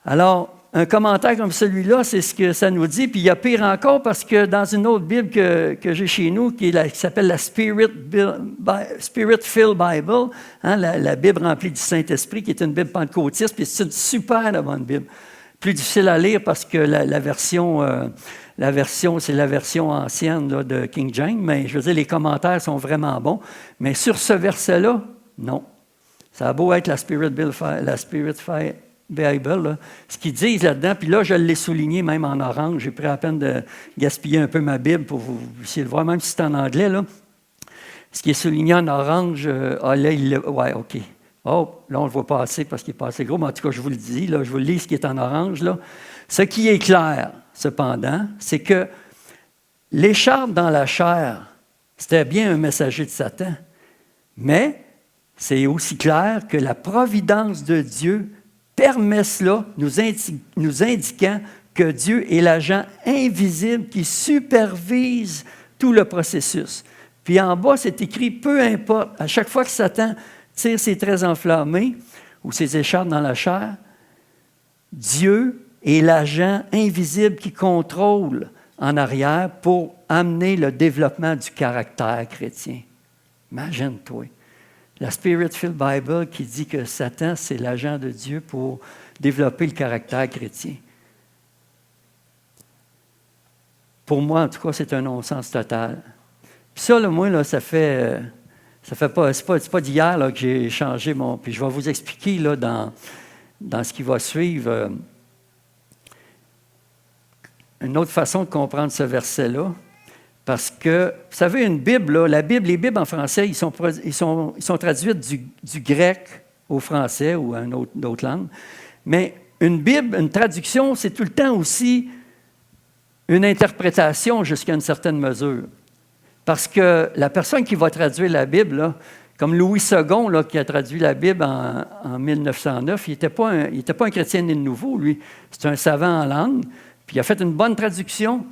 Alors, un commentaire comme celui-là, c'est ce que ça nous dit. Puis il y a pire encore parce que dans une autre Bible que j'ai chez nous, qui s'appelle la Spirit-Filled Bible, hein, la Bible remplie du Saint-Esprit, qui est une Bible pentecôtiste, puis c'est une super bonne Bible. Plus difficile à lire parce que la version, c'est la version ancienne là, de King James, mais je veux dire, les commentaires sont vraiment bons. Mais sur ce verset-là, non. Ça a beau être la Spirit-Filled Bible, là, ce qu'ils disent là-dedans, puis là, je l'ai souligné même en orange. J'ai pris la peine de gaspiller un peu ma Bible pour vous essayer de voir, même si c'est en anglais. Là. Ce qui est souligné en orange, ouais, OK. Oh, là, on ne le voit pas assez parce qu'il est pas assez gros, mais en tout cas, je vous le dis, là, je vous lis ce qui est en orange. Là. Ce qui est clair, cependant, c'est que l'écharpe dans la chair, c'était bien un messager de Satan, mais c'est aussi clair que la providence de Dieu permet cela, nous indiquant que Dieu est l'agent invisible qui supervise tout le processus. Puis en bas, c'est écrit, peu importe, à chaque fois que Satan tire ses traits enflammés ou ses écharpes dans la chair, Dieu est l'agent invisible qui contrôle en arrière pour amener le développement du caractère chrétien. Imagine-toi. La Spirit-Filled Bible qui dit que Satan, c'est l'agent de Dieu pour développer le caractère chrétien. Pour moi, en tout cas, c'est un non-sens total. Puis ça, là, moi, là, ça fait pas, c'est pas d'hier là, que j'ai changé mon... Puis je vais vous expliquer là, dans ce qui va suivre une autre façon de comprendre ce verset-là. Parce que, vous savez, une Bible, là, les Bibles en français, ils sont traduites du grec au français ou à une autre langue. Mais une Bible, une traduction, c'est tout le temps aussi une interprétation jusqu'à une certaine mesure. Parce que la personne qui va traduire la Bible, là, comme Louis II, là, qui a traduit la Bible en 1909, il n'était pas un chrétien né de nouveau, lui. C'est un savant en langue, puis il a fait une bonne traduction.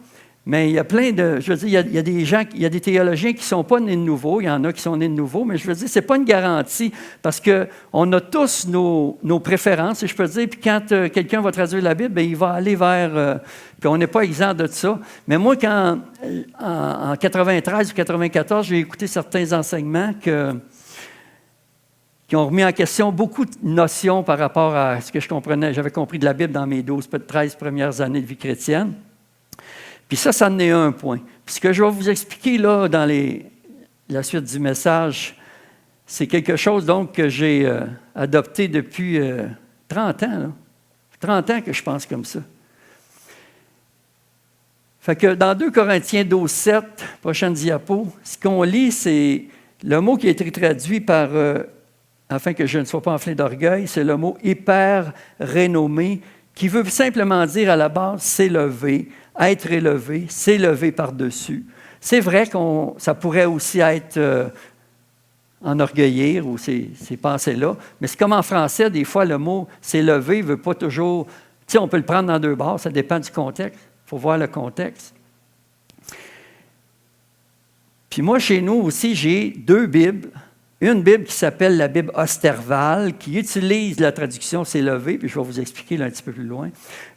Mais il y a plein de... Je veux dire, il y a des gens, il y a des théologiens qui ne sont pas nés de nouveau, il y en a qui sont nés de nouveau, mais je veux dire, ce n'est pas une garantie, parce qu'on a tous nos préférences, si je peux dire, puis quand quelqu'un va traduire la Bible, bien, il va aller vers... puis on n'est pas exempt de ça. Mais moi, quand, en 93 ou 94, j'ai écouté certains enseignements qui ont remis en question beaucoup de notions par rapport à ce que j'avais compris de la Bible dans mes 12, peut-être 13 premières années de vie chrétienne. Puis ça en est un point. Puis ce que je vais vous expliquer là dans la suite du message, c'est quelque chose donc que j'ai adopté depuis 30 ans. Là. 30 ans que je pense comme ça. Fait que dans 2 Corinthiens 12, 7, prochaine diapo, ce qu'on lit, c'est le mot qui a été traduit par, afin que je ne sois pas enflé d'orgueil, c'est le mot hyper rénommé, qui veut simplement dire à la base s'élever, être élevé, s'élever par-dessus. C'est vrai que ça pourrait aussi être enorgueillir ou ces pensées-là, mais c'est comme en français, des fois, le mot s'élever ne veut pas toujours... Tu sais, on peut le prendre dans deux bords, ça dépend du contexte. Il faut voir le contexte. Puis moi, chez nous aussi, j'ai 2 Bibles. Une Bible qui s'appelle la Bible Osterval, qui utilise la traduction « s'élever », puis je vais vous expliquer là un petit peu plus loin.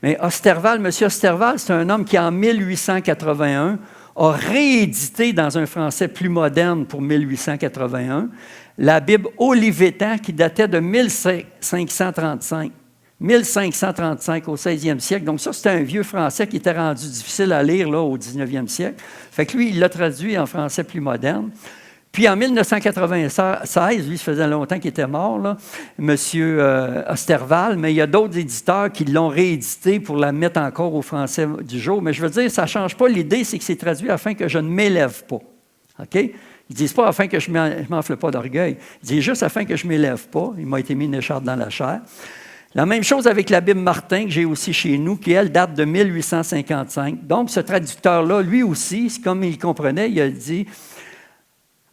Mais Osterval, M. Osterval, c'est un homme qui, en 1881, a réédité dans un français plus moderne pour 1881, la Bible Olivetan qui datait de 1535. 1535 au 16e siècle. Donc ça, c'était un vieux français qui était rendu difficile à lire là, au 19e siècle. Fait que lui, il l'a traduit en français plus moderne. Puis en 1996, lui, ça faisait longtemps qu'il était mort, là, M. Osterval, mais il y a d'autres éditeurs qui l'ont réédité pour la mettre encore au français du jour. Mais je veux dire, ça ne change pas l'idée, c'est que c'est traduit afin que je ne m'élève pas. OK? Ils ne disent pas afin que je ne m'enfle pas d'orgueil. Ils disent juste afin que je ne m'élève pas. Il m'a été mis une écharpe dans la chair. La même chose avec la Bible Martin, que j'ai aussi chez nous, qui, elle, date de 1855. Donc, ce traducteur-là, lui aussi, comme il comprenait, il a dit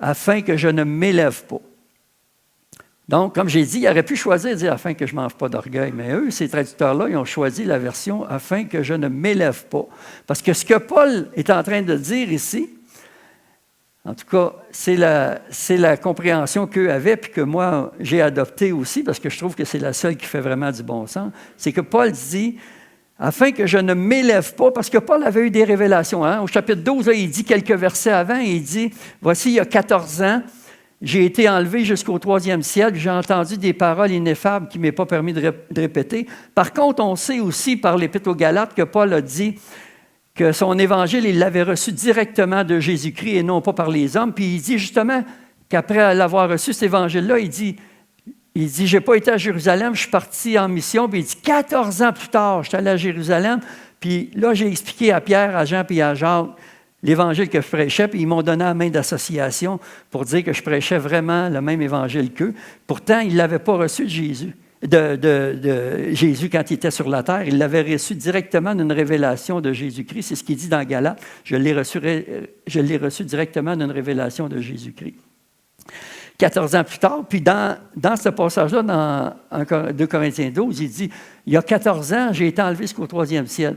afin que je ne m'élève pas. Donc, comme j'ai dit, il aurait pu choisir de dire afin que je ne mange pas d'orgueil, mais eux, ces traducteurs-là, ils ont choisi la version afin que je ne m'élève pas. Parce que ce que Paul est en train de dire ici, en tout cas, c'est la compréhension qu'eux avaient, puis que moi, j'ai adoptée aussi, parce que je trouve que c'est la seule qui fait vraiment du bon sens, c'est que Paul dit afin que je ne m'élève pas, parce que Paul avait eu des révélations. Hein? Au chapitre 12, là, il dit quelques versets avant, il dit, voici, il y a 14 ans, j'ai été enlevé jusqu'au 3e ciel, j'ai entendu des paroles ineffables qui ne m'est pas permis de répéter. Par contre, on sait aussi par l'Épître aux Galates que Paul a dit que son évangile, il l'avait reçu directement de Jésus-Christ et non pas par les hommes. Puis il dit justement qu'après l'avoir reçu, cet évangile-là, il dit, je n'ai pas été à Jérusalem, je suis parti en mission. Puis il dit, 14 ans plus tard, je suis allé à Jérusalem. Puis là, j'ai expliqué à Pierre, à Jean, puis à Jacques l'évangile que je prêchais. Puis ils m'ont donné la main d'association pour dire que je prêchais vraiment le même évangile qu'eux. Pourtant, ils ne l'avaient pas reçu de Jésus. De Jésus quand il était sur la terre. Il l'avait reçu directement d'une révélation de Jésus-Christ. C'est ce qu'il dit dans Galates. Je l'ai reçu directement d'une révélation de Jésus-Christ. 14 ans plus tard, puis dans ce passage-là, dans 2 Corinthiens 12, il dit, il y a 14 ans, j'ai été enlevé jusqu'au 3e ciel.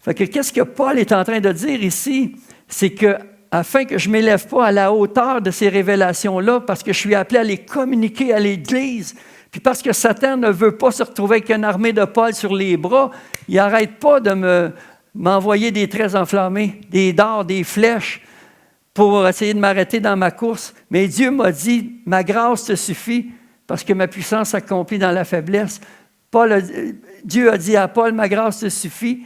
Fait que qu'est-ce que Paul est en train de dire ici? C'est que afin que je ne m'élève pas à la hauteur de ces révélations-là, parce que je suis appelé à les communiquer à l'Église, puis parce que Satan ne veut pas se retrouver avec une armée de Paul sur les bras, il n'arrête pas de m'envoyer des traits enflammés, des dards, des flèches, pour essayer de m'arrêter dans ma course. Mais Dieu m'a dit, ma grâce te suffit, parce que ma puissance s'accomplit dans la faiblesse. Dieu a dit à Paul, ma grâce te suffit,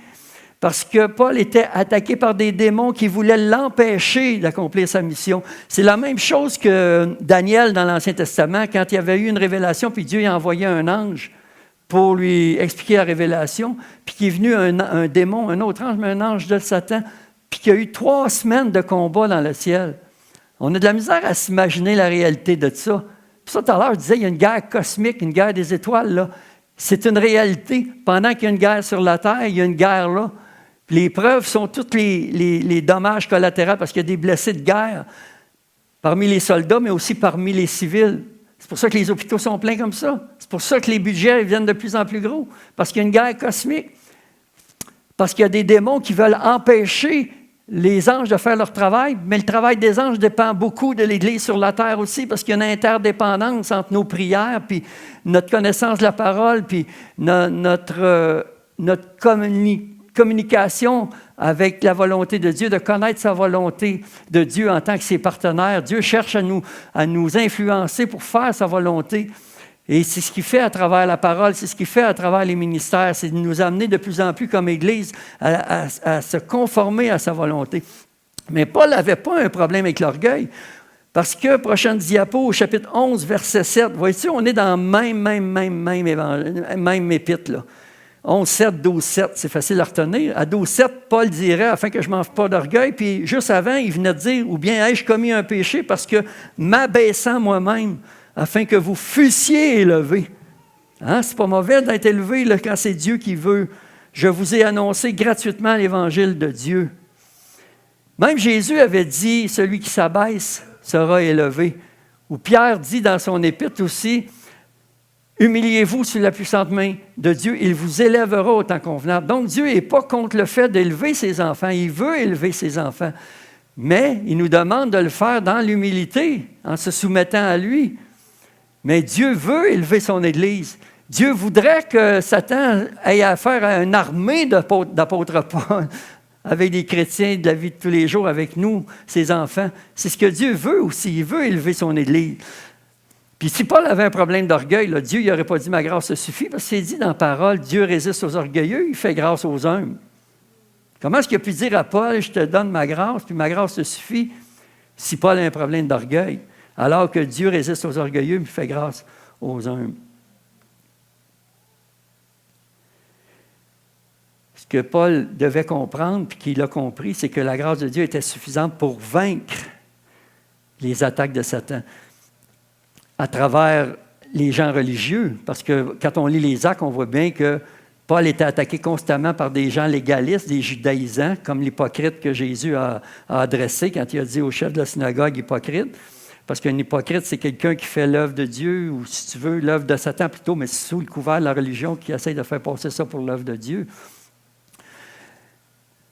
parce que Paul était attaqué par des démons qui voulaient l'empêcher d'accomplir sa mission. C'est la même chose que Daniel dans l'Ancien Testament, quand il y avait eu une révélation, puis Dieu a envoyé un ange pour lui expliquer la révélation, puis qu'il est venu un démon, un autre ange, mais un ange de Satan, puis qu'il y a eu 3 semaines de combat dans le ciel. On a de la misère à s'imaginer la réalité de ça. Puis ça, tout à l'heure, je disais, il y a une guerre cosmique, une guerre des étoiles, là. C'est une réalité. Pendant qu'il y a une guerre sur la terre, il y a une guerre là. Les preuves sont tous les dommages collatéraux parce qu'il y a des blessés de guerre parmi les soldats, mais aussi parmi les civils. C'est pour ça que les hôpitaux sont pleins comme ça. C'est pour ça que les budgets viennent de plus en plus gros. Parce qu'il y a une guerre cosmique. Parce qu'il y a des démons qui veulent empêcher les anges de faire leur travail, mais le travail des anges dépend beaucoup de l'Église sur la terre aussi, parce qu'il y a une interdépendance entre nos prières, puis notre connaissance de la parole, puis notre communication avec la volonté de Dieu, de connaître sa volonté de Dieu en tant que ses partenaires. Dieu cherche à nous influencer pour faire sa volonté. Et c'est ce qu'il fait à travers la parole, c'est ce qu'il fait à travers les ministères, c'est de nous amener de plus en plus comme Église à se conformer à sa volonté. Mais Paul n'avait pas un problème avec l'orgueil, parce que, prochaine diapo, au chapitre 11, verset 7, voyez-vous, on est dans même épître, là. 11, 7, 12, 7, c'est facile à retenir. À 12, 7, Paul dirait, afin que je ne mange pas d'orgueil, puis juste avant, il venait de dire, ou bien ai-je commis un péché parce que m'abaissant moi-même, afin que vous fussiez élevés. Hein? C'est pas mauvais d'être élevé là, quand c'est Dieu qui veut. Je vous ai annoncé gratuitement l'évangile de Dieu. Même Jésus avait dit, celui qui s'abaisse sera élevé. Ou Pierre dit dans son épître aussi, humiliez-vous sous la puissante main de Dieu, il vous élèvera au temps convenable. Donc Dieu n'est pas contre le fait d'élever ses enfants, il veut élever ses enfants. Mais il nous demande de le faire dans l'humilité, en se soumettant à lui. Mais Dieu veut élever son Église. Dieu voudrait que Satan ait affaire à une armée d'apôtres Paul, avec des chrétiens de la vie de tous les jours, avec nous, ses enfants. C'est ce que Dieu veut aussi. Il veut élever son Église. Puis si Paul avait un problème d'orgueil, là, Dieu n'aurait pas dit « ma grâce se suffit », parce que c'est dit dans la parole, Dieu résiste aux orgueilleux, il fait grâce aux humbles. Comment est-ce qu'il a pu dire à Paul « je te donne ma grâce, puis ma grâce te suffit », si Paul a un problème d'orgueil, alors que Dieu résiste aux orgueilleux, mais fait grâce aux humbles. Ce que Paul devait comprendre, puis qu'il a compris, c'est que la grâce de Dieu était suffisante pour vaincre les attaques de Satan à travers les gens religieux. Parce que quand on lit les Actes, on voit bien que Paul était attaqué constamment par des gens légalistes, des judaïsants, comme l'hypocrite que Jésus a adressé quand il a dit au chef de la synagogue hypocrite. Parce qu'un hypocrite, c'est quelqu'un qui fait l'œuvre de Dieu, ou si tu veux, l'œuvre de Satan plutôt, mais sous le couvert de la religion, qui essaie de faire passer ça pour l'œuvre de Dieu.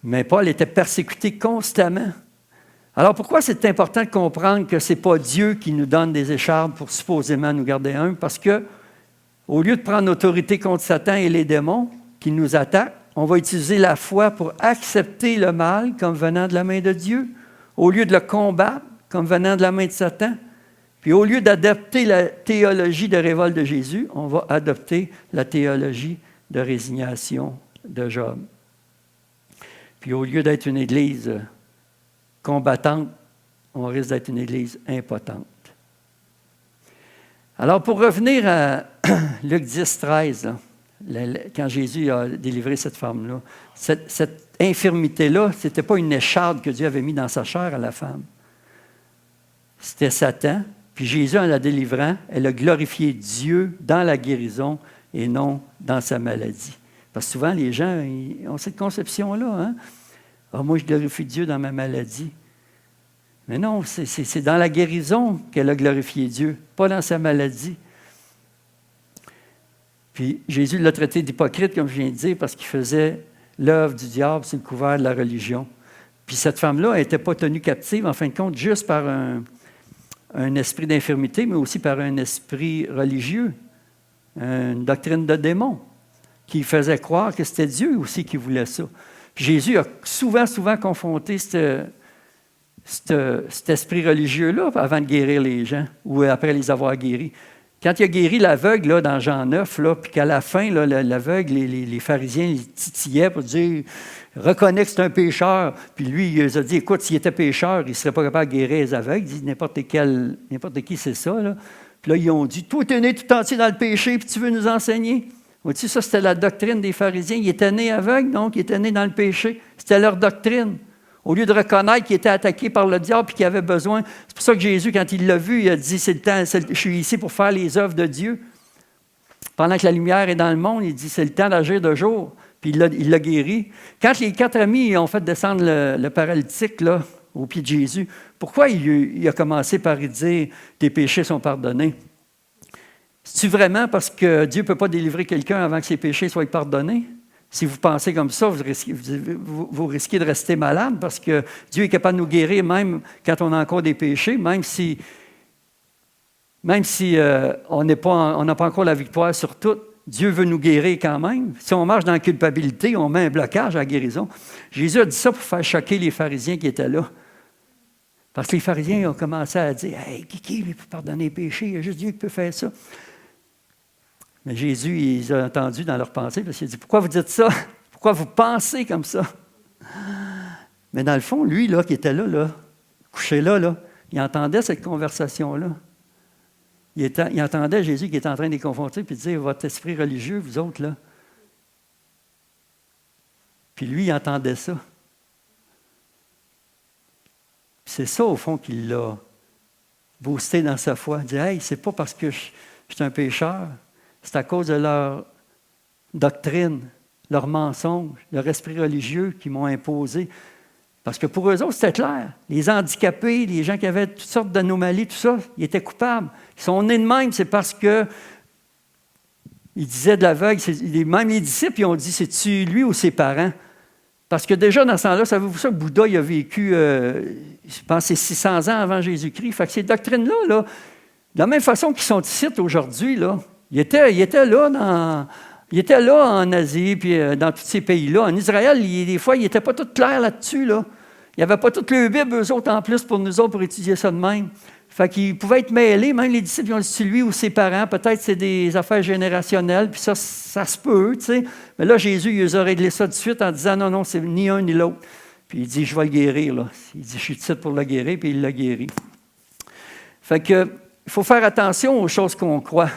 Mais Paul était persécuté constamment. Alors pourquoi c'est important de comprendre que ce n'est pas Dieu qui nous donne des écharpes pour supposément nous garder humbles? Parce que, au lieu de prendre autorité contre Satan et les démons qui nous attaquent, on va utiliser la foi pour accepter le mal comme venant de la main de Dieu, au lieu de le combattre comme venant de la main de Satan. Puis au lieu d'adopter la théologie de révolte de Jésus, on va adopter la théologie de résignation de Job. Puis au lieu d'être une Église combattante, on risque d'être une Église impotente. Alors, pour revenir à Luc 10, 13, quand Jésus a délivré cette femme-là, cette infirmité-là, ce n'était pas une écharde que Dieu avait mis dans sa chair à la femme. C'était Satan. Puis Jésus, en la délivrant, elle a glorifié Dieu dans la guérison et non dans sa maladie. Parce que souvent, les gens ils ont cette conception-là. Hein? Ah, moi, je glorifie Dieu dans ma maladie. Mais non, c'est dans la guérison qu'elle a glorifié Dieu, pas dans sa maladie. Puis Jésus l'a traité d'hypocrite, comme je viens de dire, parce qu'il faisait l'œuvre du diable sous le couvert de la religion. Puis cette femme-là n'était pas tenue captive, en fin de compte, juste par un esprit d'infirmité, mais aussi par un esprit religieux, une doctrine de démon, qui faisait croire que c'était Dieu aussi qui voulait ça. Puis Jésus a souvent confronté cet esprit religieux-là avant de guérir les gens ou après les avoir guéris. Quand il a guéri l'aveugle là, dans Jean 9, là, puis qu'à la fin, là, l'aveugle, les pharisiens les titillaient pour dire « Reconnais que c'est un pécheur ». Puis lui, il les a dit « Écoute, s'il était pécheur, il ne serait pas capable de guérir les aveugles. » Il dit « N'importe qui, c'est ça. » Là. Puis là, ils ont dit « Toi, tu es né tout entier dans le péché, puis tu veux nous enseigner. » Vois-tu, ça, c'était la doctrine des pharisiens. Ils étaient nés aveugles, donc ils étaient nés dans le péché. C'était leur doctrine. Au lieu de reconnaître qu'il était attaqué par le diable et qu'il avait besoin. C'est pour ça que Jésus, quand il l'a vu, il a dit, c'est le temps, je suis ici pour faire les œuvres de Dieu. Pendant que la lumière est dans le monde, il dit, c'est le temps d'agir de jour. Puis il l'a guéri. Quand les 4 amis ont fait descendre le paralytique là, au pied de Jésus, pourquoi il a commencé par lui dire, tes péchés sont pardonnés? C'est-tu vraiment parce que Dieu ne peut pas délivrer quelqu'un avant que ses péchés soient pardonnés? Si vous pensez comme ça, vous risquez de rester malade parce que Dieu est capable de nous guérir même quand on a encore des péchés, même si on n'a pas encore la victoire sur tout. Dieu veut nous guérir quand même. Si on marche dans la culpabilité, on met un blocage à la guérison. Jésus a dit ça pour faire choquer les pharisiens qui étaient là. Parce que les pharisiens ont commencé à dire « Hey, qui peut pardonner les péchés? Il y a juste Dieu qui peut faire ça. » Mais Jésus, il les a entendus dans leur pensée, parce qu'il a dit, pourquoi vous dites ça? Pourquoi vous pensez comme ça? Mais dans le fond, lui, là, qui était là, couché là, il entendait cette conversation-là. Il entendait Jésus qui était en train de les confronter, puis de dire, votre esprit religieux, vous autres, là. Puis lui, il entendait ça. Puis c'est ça, au fond, qu'il l'a boosté dans sa foi. Il dit, hey, c'est pas parce que je suis un pécheur. C'est à cause de leur doctrine, leur mensonge, leur esprit religieux qui m'ont imposé. Parce que pour eux autres, c'était clair. Les handicapés, les gens qui avaient toutes sortes d'anomalies, tout ça, ils étaient coupables. Ils sont nés de même, c'est parce que ils disaient de l'aveugle, même les disciples, ils ont dit, c'est-tu lui ou ses parents? Parce que déjà, dans ce temps-là, savez-vous ça, que Bouddha il a vécu, je pense, c'est 600 ans avant Jésus-Christ. Fait que ces doctrines-là, là, de la même façon qu'ils sont ici aujourd'hui, là, il était là en Asie, puis dans tous ces pays-là. En Israël, des fois, il n'était pas tout clair là-dessus. Là. Il n'y avait pas toute le Bible, eux autres, en plus, pour nous autres, pour étudier ça de même. Fait qu'ils pouvaient être mêlés, même les disciples, ils ont dit, c'est lui ou ses parents. Peut-être c'est des affaires générationnelles, puis ça se peut, tu sais. Mais là, Jésus, il les a réglé ça tout de suite en disant, non, c'est ni un ni l'autre. Puis il dit, je vais le guérir, là. Il dit, je suis ici pour le guérir, puis il l'a guéri. Fait que, il faut faire attention aux choses qu'on croit.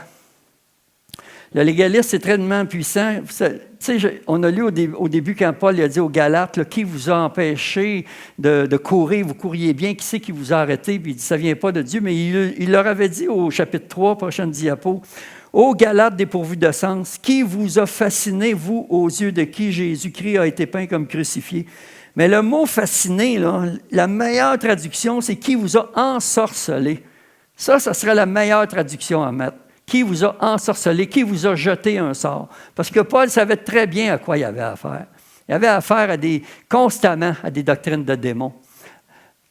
Le légalisme, c'est tellement puissant. On a lu au début, quand Paul a dit aux Galates, là, qui vous a empêché de courir, vous couriez bien, qui c'est qui vous a arrêté? Puis il dit, ça ne vient pas de Dieu, mais il leur avait dit au chapitre 3, prochaine diapo, ô Galates dépourvus de sens, qui vous a fasciné, vous, aux yeux de qui Jésus-Christ a été peint comme crucifié? Mais le mot fasciné, là, la meilleure traduction, c'est qui vous a ensorcelé. Ça serait la meilleure traduction à mettre. Qui vous a ensorcelé, qui vous a jeté un sort. Parce que Paul savait très bien à quoi il avait affaire. Il avait affaire constamment à des doctrines de démons.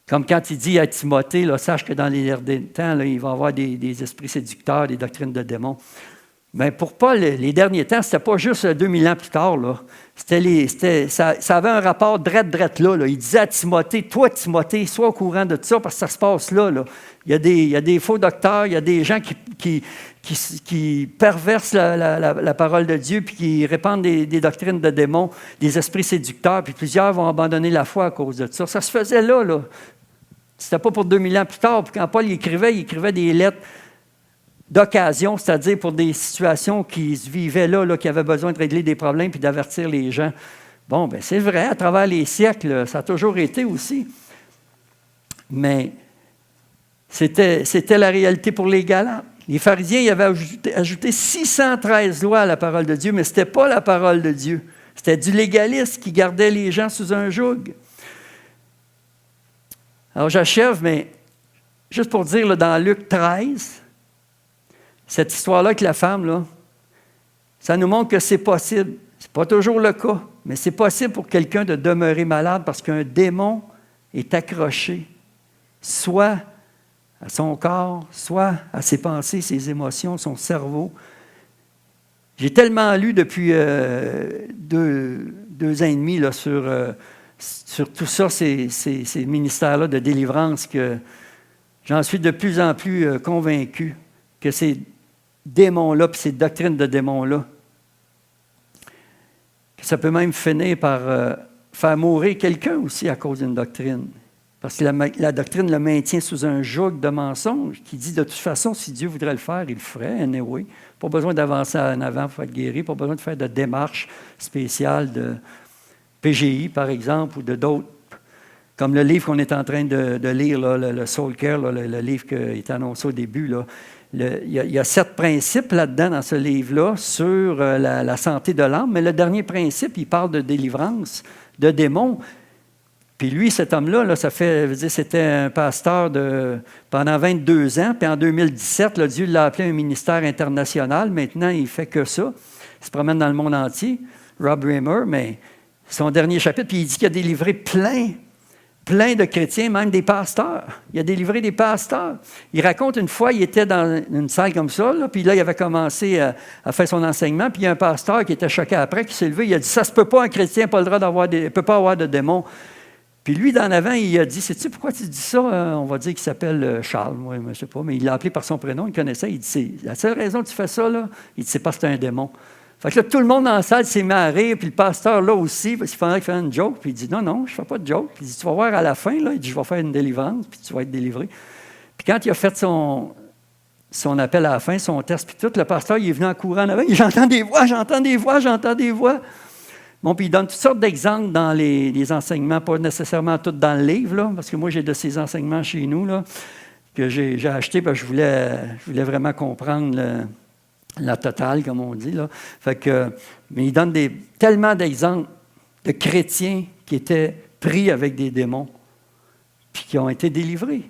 Comme quand il dit à Timothée, là, sache que dans les derniers temps, là, il va y avoir des esprits séducteurs, des doctrines de démons. Mais pour Paul, les derniers temps, ce n'était pas juste 2000 ans plus tard. Là. Ça avait un rapport drette là. Il disait à Timothée, toi, Timothée, sois au courant de tout ça parce que ça se passe là. Il y a des faux docteurs, il y a des gens qui perversent la parole de Dieu puis qui répandent des doctrines de démons, des esprits séducteurs, puis plusieurs vont abandonner la foi à cause de ça. Ça se faisait là. C'était pas pour 2000 ans plus tard. Puis quand Paul il écrivait des lettres d'occasion, c'est-à-dire pour des situations qui se vivaient là, qui avaient besoin de régler des problèmes puis d'avertir les gens. Bon, bien, c'est vrai, à travers les siècles, ça a toujours été aussi. Mais c'était la réalité pour les Galates. Les pharisiens y avaient ajouté 613 lois à la parole de Dieu, mais ce n'était pas la parole de Dieu. C'était du légalisme qui gardait les gens sous un joug. Alors, j'achève, mais juste pour dire, là, dans Luc 13, cette histoire-là avec la femme, là, ça nous montre que c'est possible. Ce n'est pas toujours le cas, mais c'est possible pour quelqu'un de demeurer malade parce qu'un démon est accroché, soit à son corps, soit à ses pensées, ses émotions, son cerveau. J'ai tellement lu depuis 2 ans et demi là, sur tout ça, ces ministères-là de délivrance, que j'en suis de plus en plus convaincu que ces démons-là, puis ces doctrines de démons-là, que ça peut même finir par faire mourir quelqu'un aussi à cause d'une doctrine. Parce que la doctrine le maintient sous un joug de mensonges qui dit de toute façon, si Dieu voudrait le faire, il le ferait, anyway. Pas besoin d'avancer en avant pour être guéri, pas besoin de faire de démarches spéciales de PGI, par exemple, ou de d'autres. Comme le livre qu'on est en train de lire, là, le Soul Care, là, le livre qui est annoncé au début. Là, il y a 7 principes là-dedans, dans ce livre-là, sur la santé de l'âme. Mais le dernier principe, il parle de délivrance, de démons. Puis lui, cet homme-là, c'était un pasteur pendant 22 ans. Puis en 2017, là, Dieu l'a appelé un ministère international. Maintenant, il ne fait que ça. Il se promène dans le monde entier. Rob Reimer, mais son dernier chapitre, puis il dit qu'il a délivré plein de chrétiens, même des pasteurs. Il a délivré des pasteurs. Il raconte une fois, il était dans une salle comme ça, là, puis là, il avait commencé à faire son enseignement, puis il y a un pasteur qui était choqué après, qui s'est levé, il a dit « Ça se peut pas, un chrétien n'a pas le droit ne peut pas avoir de démons. » Puis lui, d'en avant, il a dit, sais-tu pourquoi tu dis ça? On va dire qu'il s'appelle Charles, moi, je ne sais pas, mais il l'a appelé par son prénom, il connaissait. Il dit, c'est la seule raison que tu fais ça, là, il dit, c'est parce que c'est un démon. Fait que là, tout le monde dans la salle s'est mis à rire, puis le pasteur là aussi, parce qu'il fallait qu'il fasse une joke, puis il dit, non, je ne fais pas de joke. Puis il dit, tu vas voir à la fin, là, il dit, je vais faire une délivrance, puis tu vas être délivré. Puis quand il a fait son appel à la fin, son test, puis tout, le pasteur, il est venu en courant en avant, il dit, j'entends des voix. Bon, puis il donne toutes sortes d'exemples dans les enseignements, pas nécessairement tous dans le livre, là, parce que moi, j'ai de ces enseignements chez nous, là, que j'ai achetés parce que je voulais vraiment comprendre la totale, comme on dit. Là. Fait que, mais il donne tellement d'exemples de chrétiens qui étaient pris avec des démons, puis qui ont été délivrés.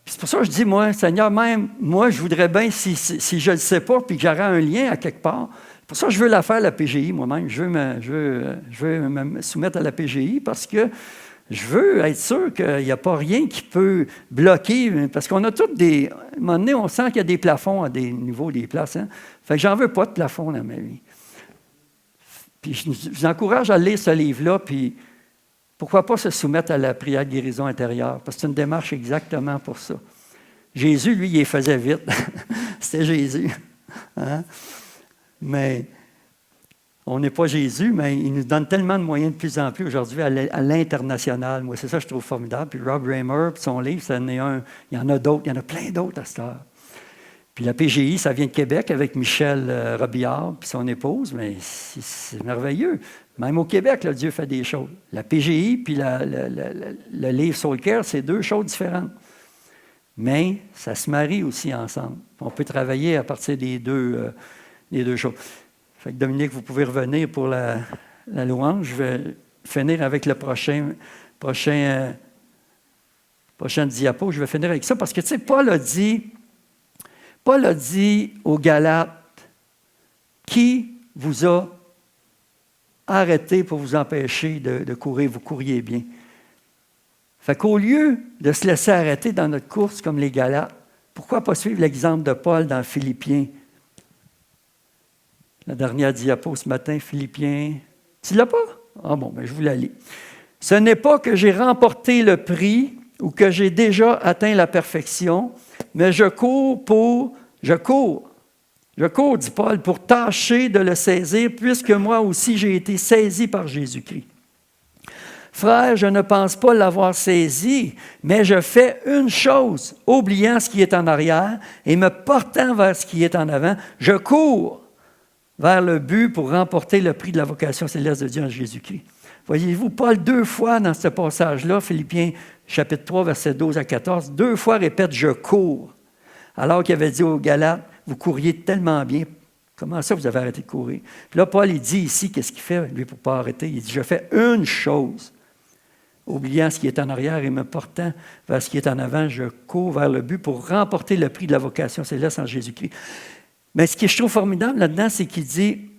Puis c'est pour ça que je dis, moi, Seigneur, même, moi, je voudrais bien, si je ne le sais pas, puis que j'aurais un lien à quelque part. Pour ça, je veux la faire, la PGI, moi-même. Je veux me soumettre à la PGI parce que je veux être sûr qu'il n'y a pas rien qui peut bloquer. Parce qu'on a tous des... À un moment donné, on sent qu'il y a des plafonds à des niveaux, des places. Hein? Fait que j'en veux pas de plafond dans ma vie. Puis je vous encourage à lire ce livre-là, puis pourquoi pas se soumettre à la prière de guérison intérieure? Parce que c'est une démarche exactement pour ça. Jésus, lui, il les faisait vite. C'était Jésus. Hein? Mais On n'est pas Jésus, mais il nous donne tellement de moyens de plus en plus aujourd'hui à l'international. Moi, c'est ça que je trouve formidable. Puis Rob Raymer, puis son livre, ça en est un. Il y en a d'autres, il y en a plein d'autres à cette heure. Puis la PGI, ça vient de Québec avec Michel Robillard puis son épouse, mais c'est merveilleux. Même au Québec, là, Dieu fait des choses. La PGI puis le livre Soul Care, c'est deux choses différentes. Mais ça se marie aussi ensemble. On peut travailler à partir des deux choses. Fait que Dominique, vous pouvez revenir pour la louange. Je vais finir avec le prochaine diapo. Je vais finir avec ça parce que, tu sais, Paul a dit aux Galates, qui vous a arrêté pour vous empêcher de courir? Vous couriez bien. Fait qu'au lieu de se laisser arrêter dans notre course comme les Galates, pourquoi pas suivre l'exemple de Paul dans Philippiens? La dernière diapo ce matin, Philippiens. Tu ne l'as pas? Ah bon, ben je vous la lis. Ce n'est pas que j'ai remporté le prix ou que j'ai déjà atteint la perfection, mais je cours, dit Paul, pour tâcher de le saisir, puisque moi aussi j'ai été saisi par Jésus-Christ. Frère, je ne pense pas l'avoir saisi, mais je fais une chose, oubliant ce qui est en arrière et me portant vers ce qui est en avant, je cours vers le but pour remporter le prix de la vocation céleste de Dieu en Jésus-Christ. Voyez-vous, Paul, 2 fois dans ce passage-là, Philippiens chapitre 3, versets 12 à 14, 2 fois répète « je cours », alors qu'il avait dit aux Galates, vous couriez tellement bien, comment ça vous avez arrêté de courir? Puis là, Paul, il dit ici, qu'est-ce qu'il fait, lui, pour ne pas arrêter? Il dit, je fais une chose, oubliant ce qui est en arrière et me portant vers ce qui est en avant, je cours vers le but pour remporter le prix de la vocation céleste en Jésus-Christ. Mais ce que je trouve formidable là-dedans, c'est qu'il dit,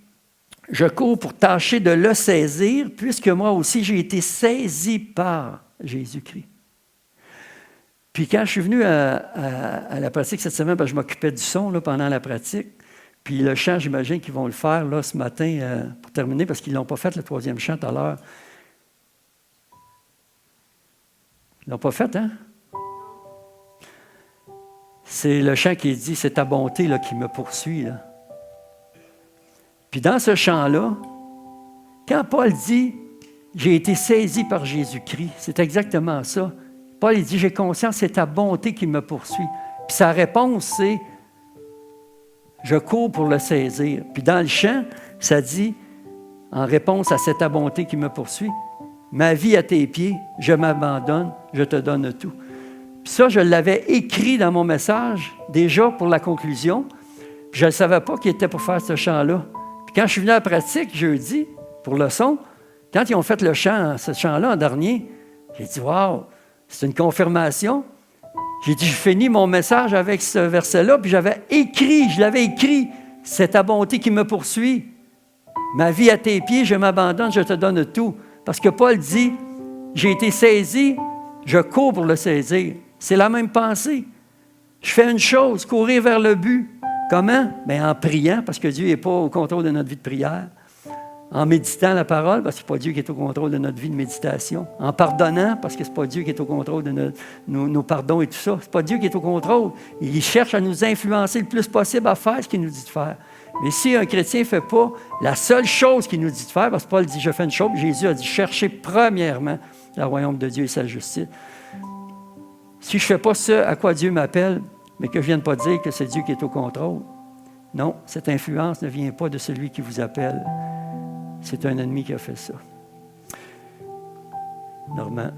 je cours pour tâcher de le saisir, puisque moi aussi j'ai été saisi par Jésus-Christ. Puis quand je suis venu à la pratique cette semaine, je m'occupais du son là, pendant la pratique. Puis le chant, j'imagine qu'ils vont le faire là, ce matin pour terminer, parce qu'ils ne l'ont pas fait, le 3e chant, tout à l'heure. Ils ne l'ont pas fait, hein? C'est le chant qui dit « C'est ta bonté là, qui me poursuit. » Puis dans ce chant-là, quand Paul dit « J'ai été saisi par Jésus-Christ », c'est exactement ça. Paul il dit « J'ai conscience, c'est ta bonté qui me poursuit. » Puis sa réponse, c'est « Je cours pour le saisir. » Puis dans le chant, ça dit, en réponse à cette bonté qui me poursuit, « Ma vie à tes pieds, je m'abandonne, je te donne tout. » Puis ça, je l'avais écrit dans mon message, déjà pour la conclusion. Puis je ne savais pas qu'il était pour faire ce chant-là. Puis quand je suis venu à la pratique, jeudi, pour le son, quand ils ont fait le chant, ce chant-là en dernier, j'ai dit « Wow, c'est une confirmation. » J'ai dit « Je finis mon message avec ce verset-là. » Puis je l'avais écrit, « C'est ta bonté qui me poursuit. Ma vie à tes pieds, je m'abandonne, je te donne tout. » Parce que Paul dit « J'ai été saisi, je cours pour le saisir. » C'est la même pensée. Je fais une chose, courir vers le but. Comment? Bien, en priant, parce que Dieu n'est pas au contrôle de notre vie de prière. En méditant la parole, parce que ce n'est pas Dieu qui est au contrôle de notre vie de méditation. En pardonnant, parce que ce n'est pas Dieu qui est au contrôle de nos pardons et tout ça. Ce n'est pas Dieu qui est au contrôle. Il cherche à nous influencer le plus possible à faire ce qu'il nous dit de faire. Mais si un chrétien ne fait pas la seule chose qu'il nous dit de faire, parce que Paul dit « Je fais une chose », Jésus a dit « Cherchez premièrement le royaume de Dieu et sa justice ». Si je ne fais pas ce à quoi Dieu m'appelle, mais que je ne vienne pas dire que c'est Dieu qui est au contrôle, non, cette influence ne vient pas de celui qui vous appelle. C'est un ennemi qui a fait ça. Normand.